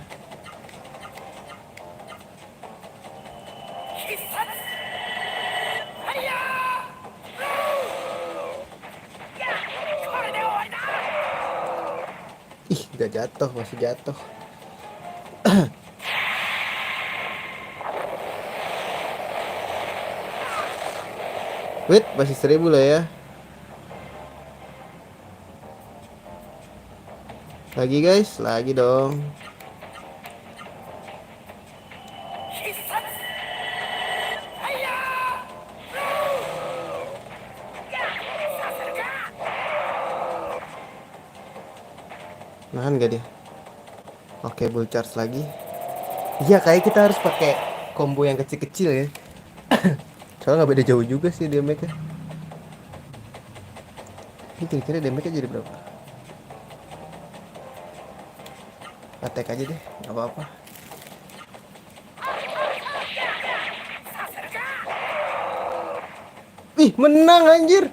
Ih, gak jatuh, masih jatuh. Wait, masih 1000 lah ya. Lagi guys, lagi dong. Nahan gak dia? Oke, bull charge lagi. Iya, kayak kita harus pakai combo yang kecil-kecil ya. Soalnya nggak beda jauh juga sih damage-nya. Ini kira-kira damage-nya jadi berapa? Attack aja deh, nggak apa-apa. Ih, menang anjir.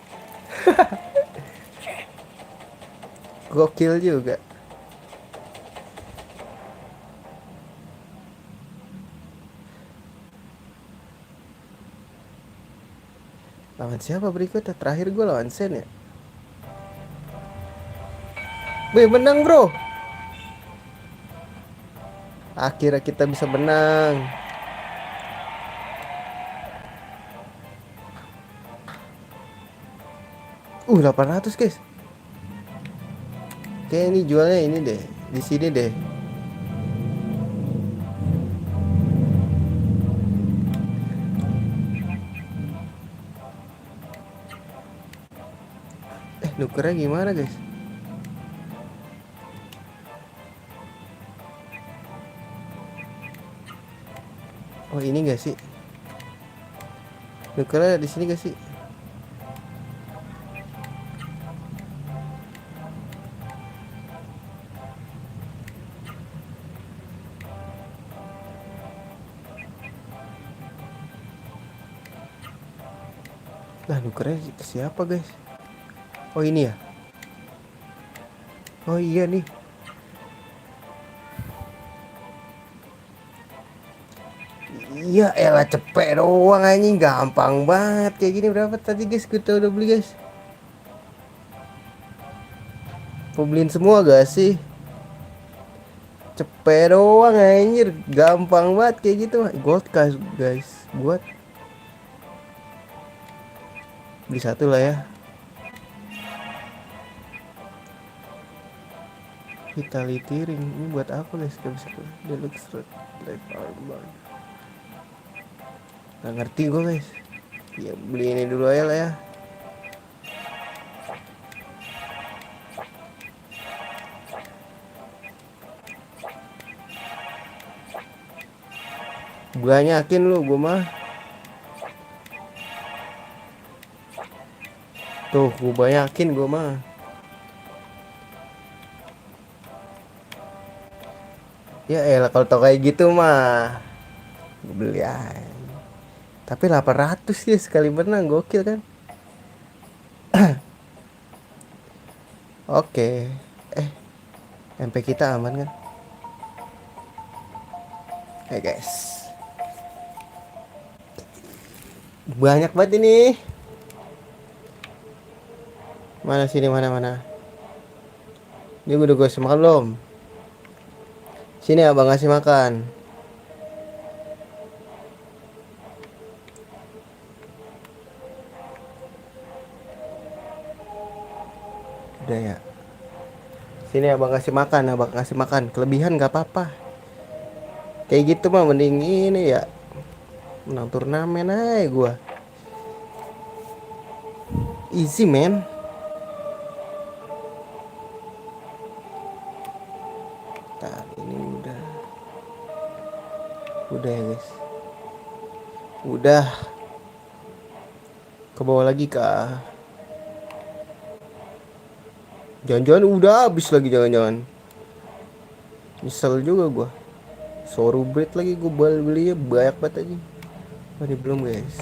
Gokil juga. Lawan siapa berikutnya? Terakhir gue lawan Sen ya. Wih, menang bro. Akhirnya kita bisa menang. Uh, 800 guys. Kayak ini jualnya ini deh, di sini deh. Nukernya gimana guys? Oh, ini gak sih? Nukernya di sini gak sih? Lah, nukernya ke siapa guys? Oh, ini ya? Oh iya nih. Iya elah, cepet doang anjing, gampang banget kayak gini. Berapa tadi guys kita udah beli guys? Mau beliin semua gak sih? Cepet doang anjir, gampang banget kayak gitu. Gold guys, buat beli satu lah ya. Vitality ring ini buat apa guys? Gak bisa deluxe life armor. Gak ngerti gue guys. Ya beli ini dulu aja lah ya. Banyakin lu gue mah. Tuh gue banyakin gue mah. Ya elah, kalau tau kayak gitu mah gue beli aja. Tapi 800 sih sekali menang, gokil kan. Oke. MP kita aman kan? Guys, banyak banget ini. Mana sini, mana ini udah gue makan belum? Sini abang ngasih makan. Udah ya. Sini abang kasih makan, abang kasih makan. Kelebihan nggak apa-apa. Kayak gitu mah mending ini ya. Menang turnamen aja gua. Easy man. Nah, ini udah. Udah ya guys. Udah. Ke bawah lagi kah? Jangan-jangan udah habis lagi, jangan-jangan. Nyesel juga gua. Soru bread lagi gua belinya banyak banget aja. Oh, ini belum guys.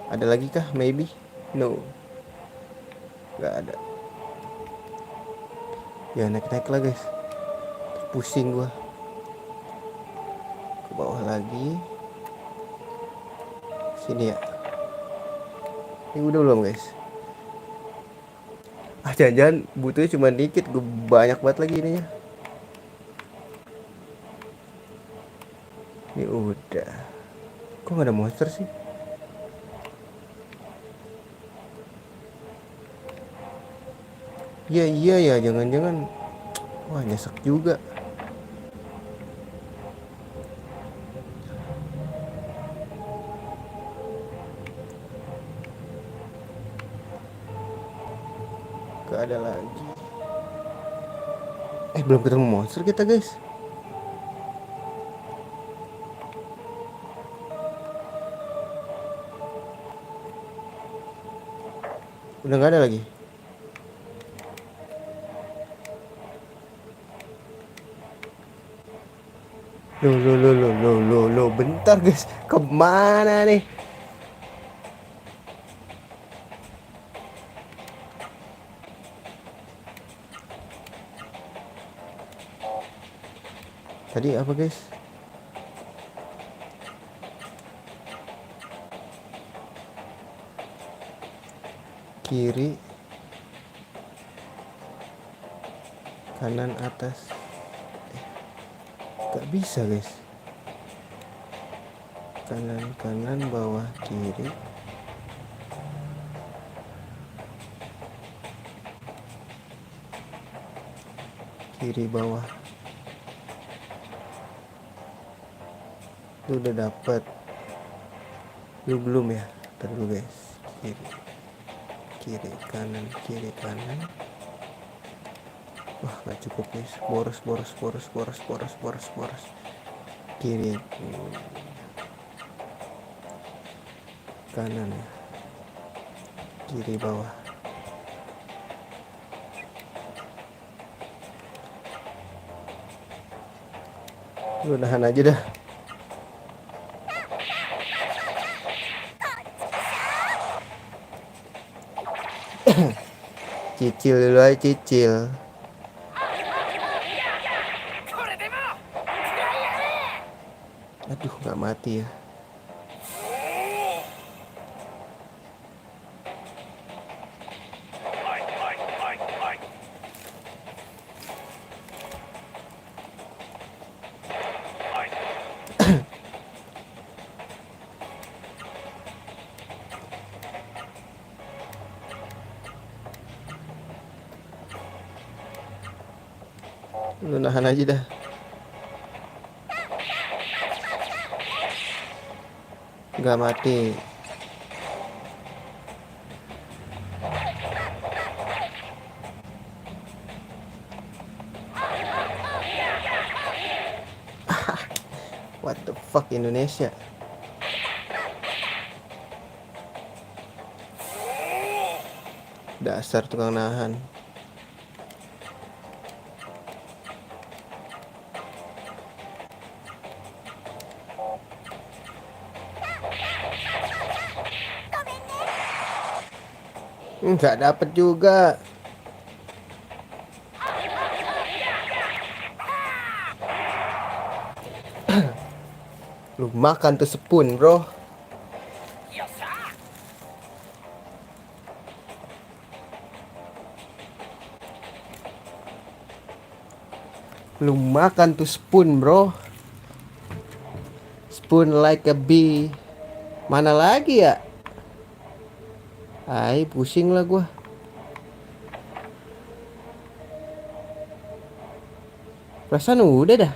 Ada lagi kah? Maybe. No. Gak ada. Ya naik-naik lah guys. Pusing gua. Ke bawah lagi. Sini ya. Ini udah belum guys? Jangan-jangan butuhnya cuma dikit. Gue banyak banget lagi ininya. Ini udah. Kok gak ada monster sih? Iya ya, jangan-jangan. Wah, nyesek juga. Gak ada lagi. Belum ketemu monster kita guys. Udah gak ada lagi. Loh, bentar guys. Kemana nih? Tadi apa guys? Kiri, kanan, atas. Gak bisa guys. Kanan, bawah, kiri. Kiri, bawah. Lu udah dapet. Lu belum ya? Ntar dulu guys. Kiri, kanan. Wah, gak cukup guys. Boros. Kiri, kanan ya. Kiri, bawah. Lu nahan aja dah. Cicil dulu aja, cicil. Aduh, gak mati ya. Lu nahan aja dah. Gak mati. What the fuck, Indonesia? Dasar tukang nahan. Nggak dapet juga. Lu makan tuh spoon, bro. Lu makan tuh spoon, bro. pun like a bee. Mana lagi ya? Pusing lah gua. Perasaan udah dah.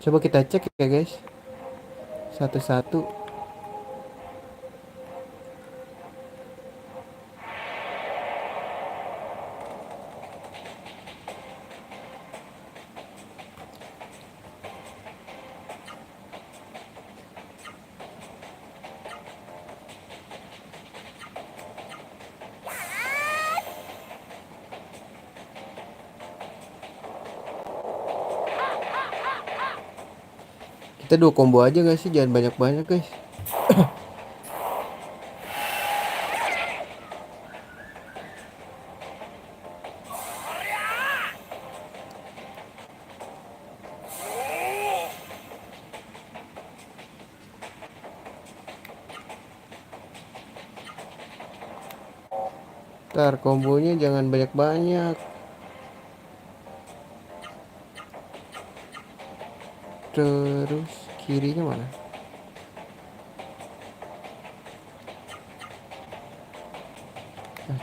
Coba kita cek ya guys. Satu-satu. Kita 2 combo aja gak sih? Jangan banyak-banyak guys. Ntar kombonya jangan banyak-banyak. Terus kirinya mana?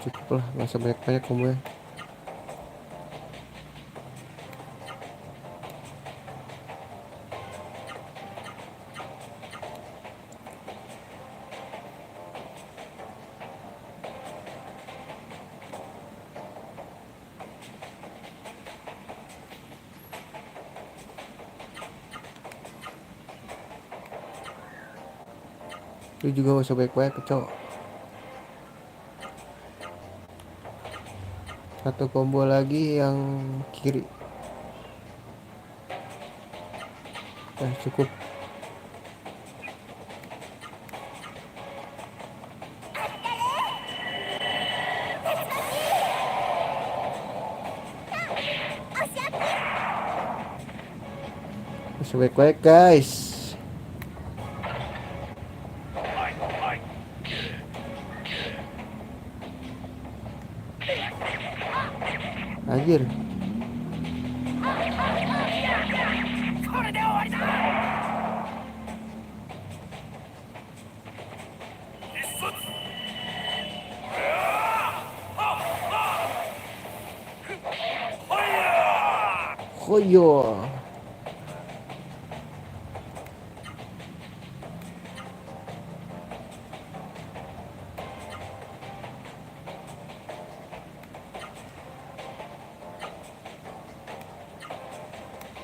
Cukup lah, gak usah banyak-banyak kombonya. Lu juga gak usah banyak-banyak kecok. Satu combo lagi yang kiri. Cukup. Masih baik-baik guys. Anjir. Koyo.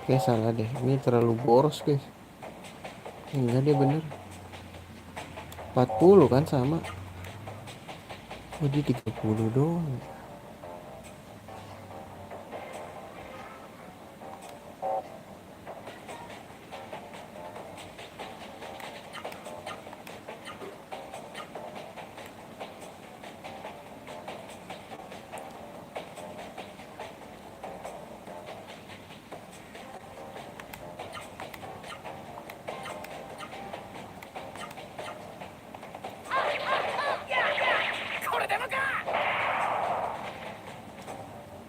Oke, salah deh. Ini terlalu boros, guys. Enggak deh, bener. 40 kan sama. Oh, dia 30 doang.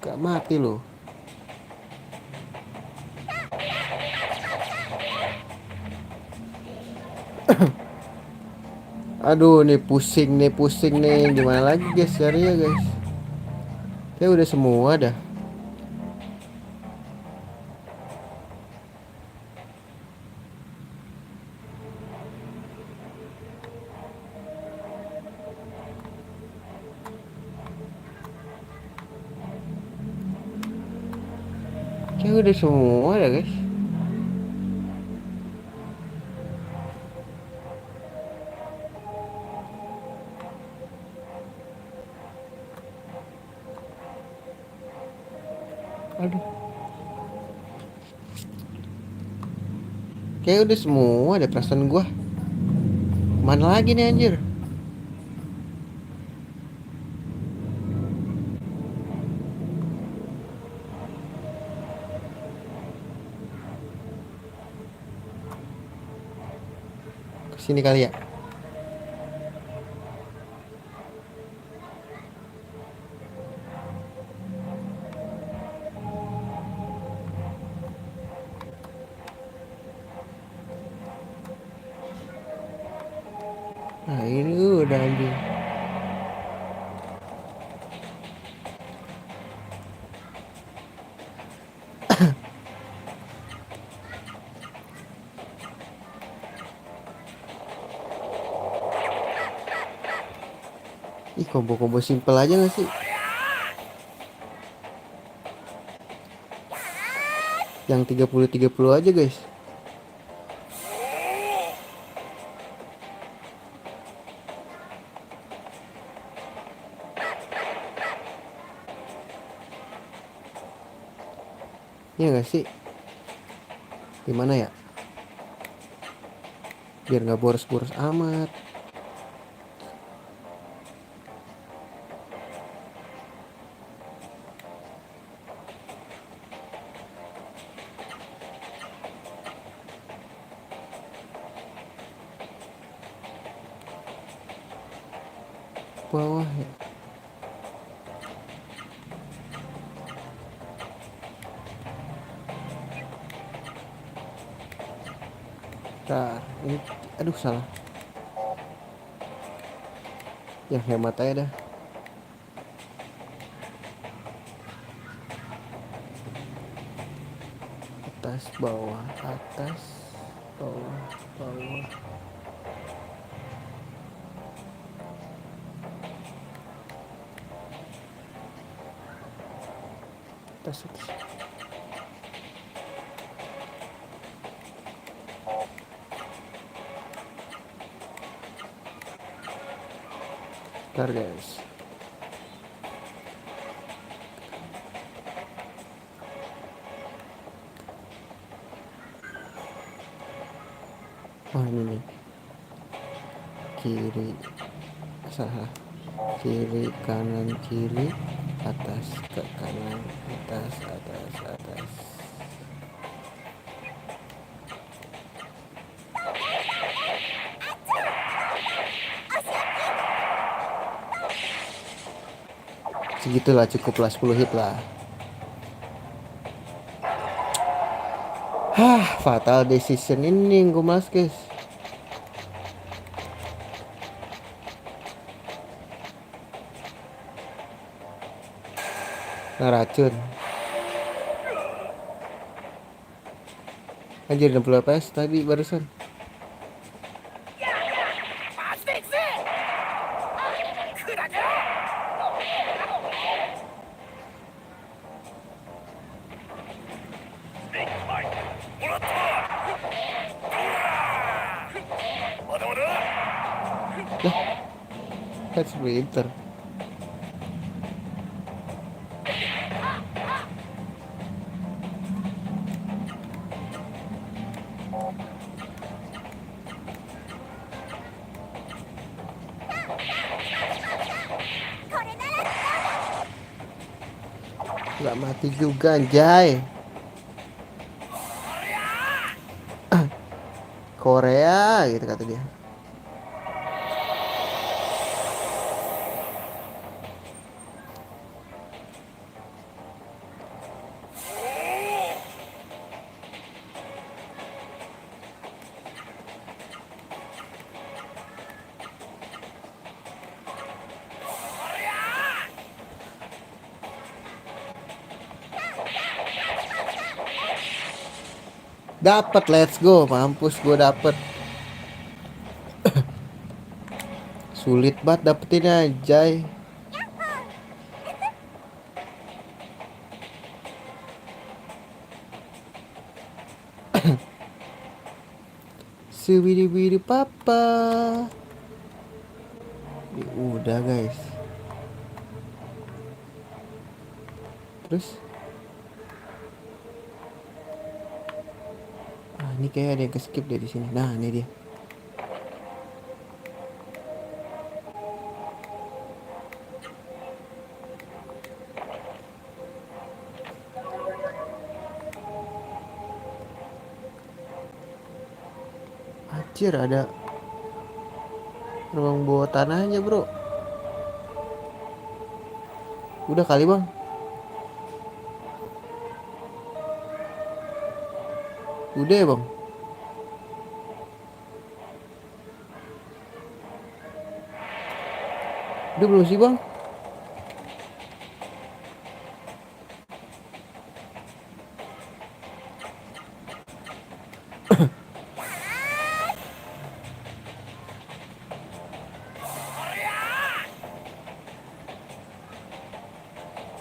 Gak mati loh. Aduh, nih pusing nih. Gimana lagi guys, cari ya guys. Kayak udah semua dah. Kayak udah semua dah guys. Aduh. Kayak udah semua ada perasaan gua. Mana lagi nih anjir? Kesini kali ya. Nah ini udah anjing. Ih, combo-combo simple aja gak sih? Yang 30-30 aja guys. Iya gak sih? Gimana ya? Biar gak boros-boros amat. Bawah ya. Nah, ini aduh salah. Yang hemat aja dah. Atas bawah, atas bawah, bawah. Atas, atas. Bentar guys. Oh ini nih. Kiri. Salah. Kiri, kanan, kiri. Atas, ke kanan, atas, atas, atas. Segitulah, cukup lah 10 hit lah. Fatal decision ini gue mas guys. Nah racun. Anjir 60 fps tadi barusan. Head splinter. Gak mati juga anjay. Korea gitu kata dia. Dapat, let's go. Mampus gue dapet. Sulit banget dapetinnya anjay. Subidi-bidi papa. Ya, udah guys. Terus ini kayak ada yang ke skip deh di sini. Nah ini dia. Anjir ada ruang bawah tanahnya bro. Udah kali bang. Udah ya bang. Udah belum sih bang?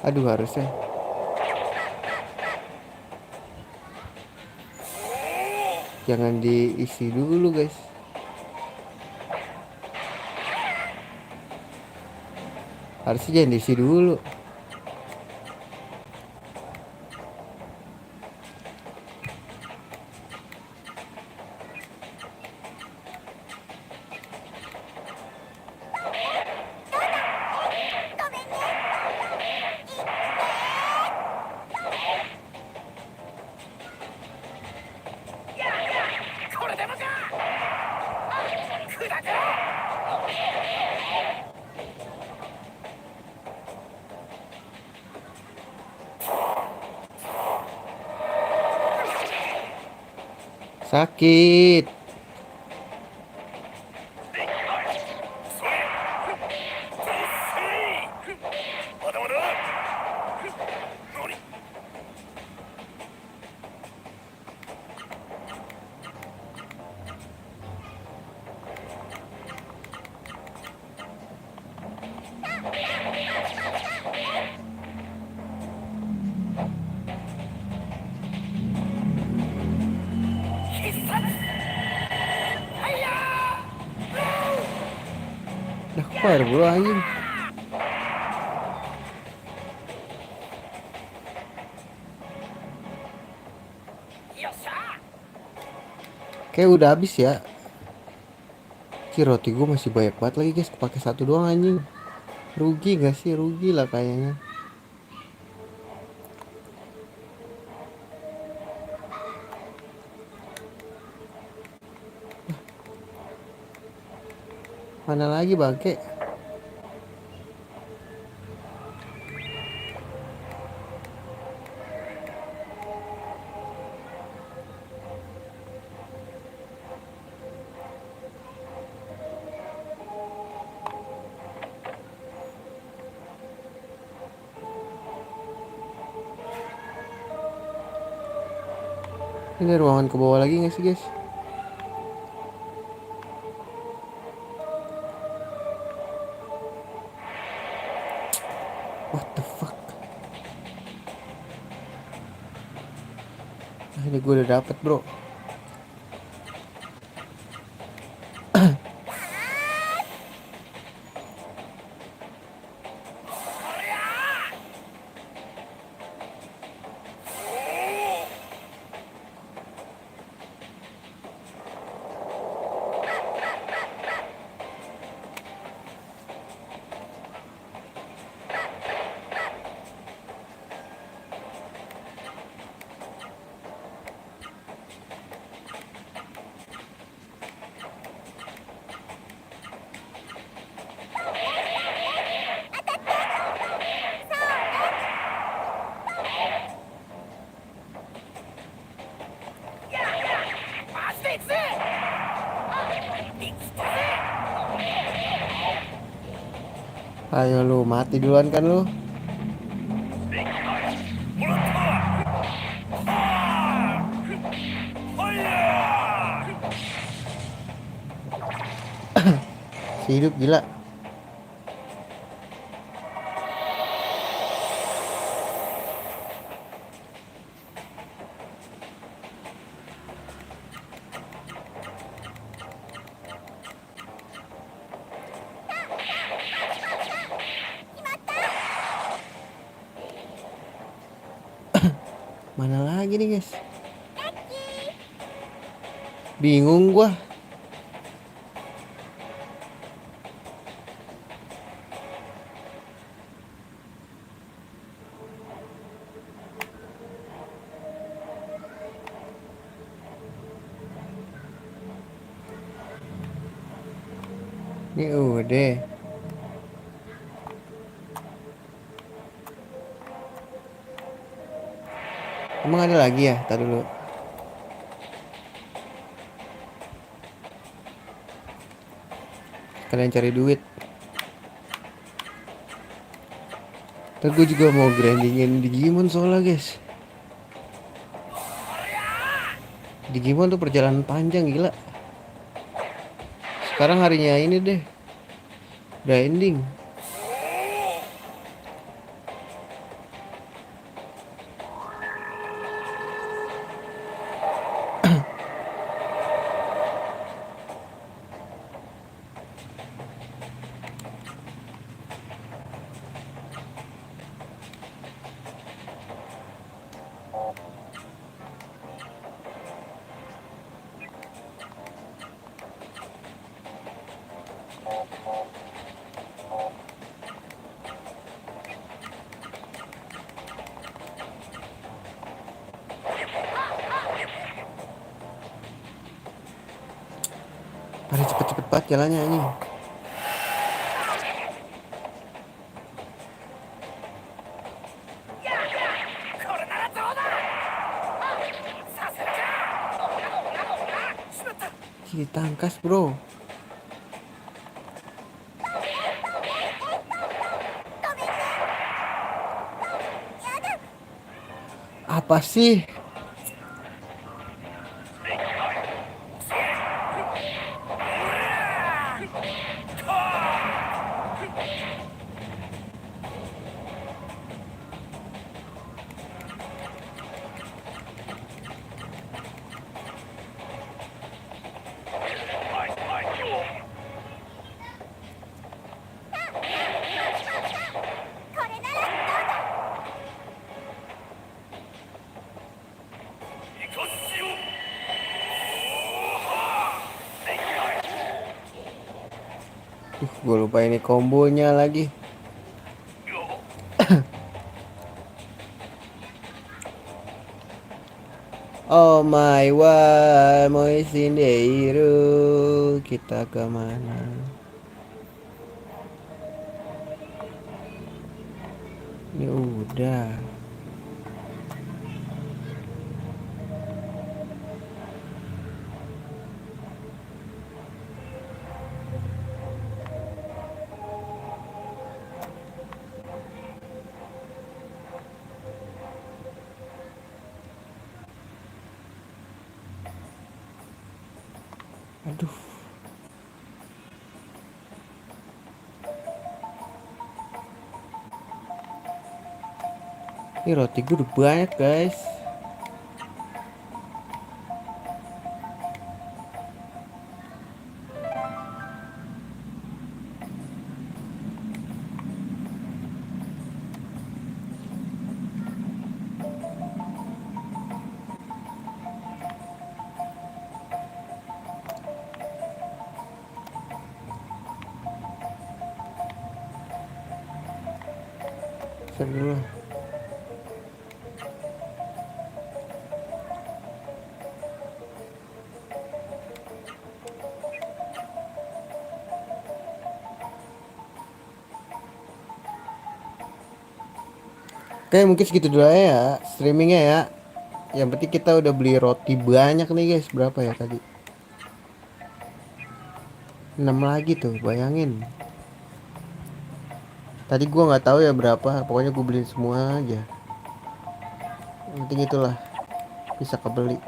Aduh harusnya. Jangan diisi dulu guys. Harusnya jangan diisi dulu. Sakit. Dah fire bro anjing. Kayak udah habis ya. Roti gue masih banyak banget lagi guys. Pakai satu doang anjing. Rugi gak sih? Rugi lah kayaknya. Mana lagi bangke? Ini ruangan ke bawah lagi gak sih guys? What the fuck? Nah, ini gue udah dapet bro. Ayo lu mati duluan kan lu. Si hidup gila. Mana lagi nih guys? Bingung gua. Ini udah. Emang ada lagi ya? Tadi dulu. Kalian cari duit. Gue juga mau grindingin Digimon soalnya guys. Digimon tuh perjalanan panjang gila. Sekarang harinya ini deh. Udah ending. Mari cepet-cepet banget jalannya ini. Ditangkas bro. Apa sih? Gue lupa ini kombonya lagi. Oh my god, Moisindeiru, kita kemana? Ini udah. Aduh. Ini roti gue udah banyak guys. Share dulu. Oke, mungkin segitu dulu aja ya streamingnya ya. Yang penting kita udah beli roti banyak nih guys. Berapa ya tadi? 6 lagi tuh, bayangin. Tadi gua nggak tahu ya berapa, pokoknya gue beliin semua aja. Yang penting itulah bisa kebeli.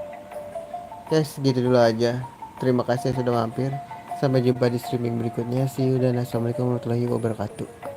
Guys, gitu dulu aja. Terima kasih sudah mampir. Sampai jumpa di streaming berikutnya. See you dan assalamualaikum warahmatullahi wabarakatuh.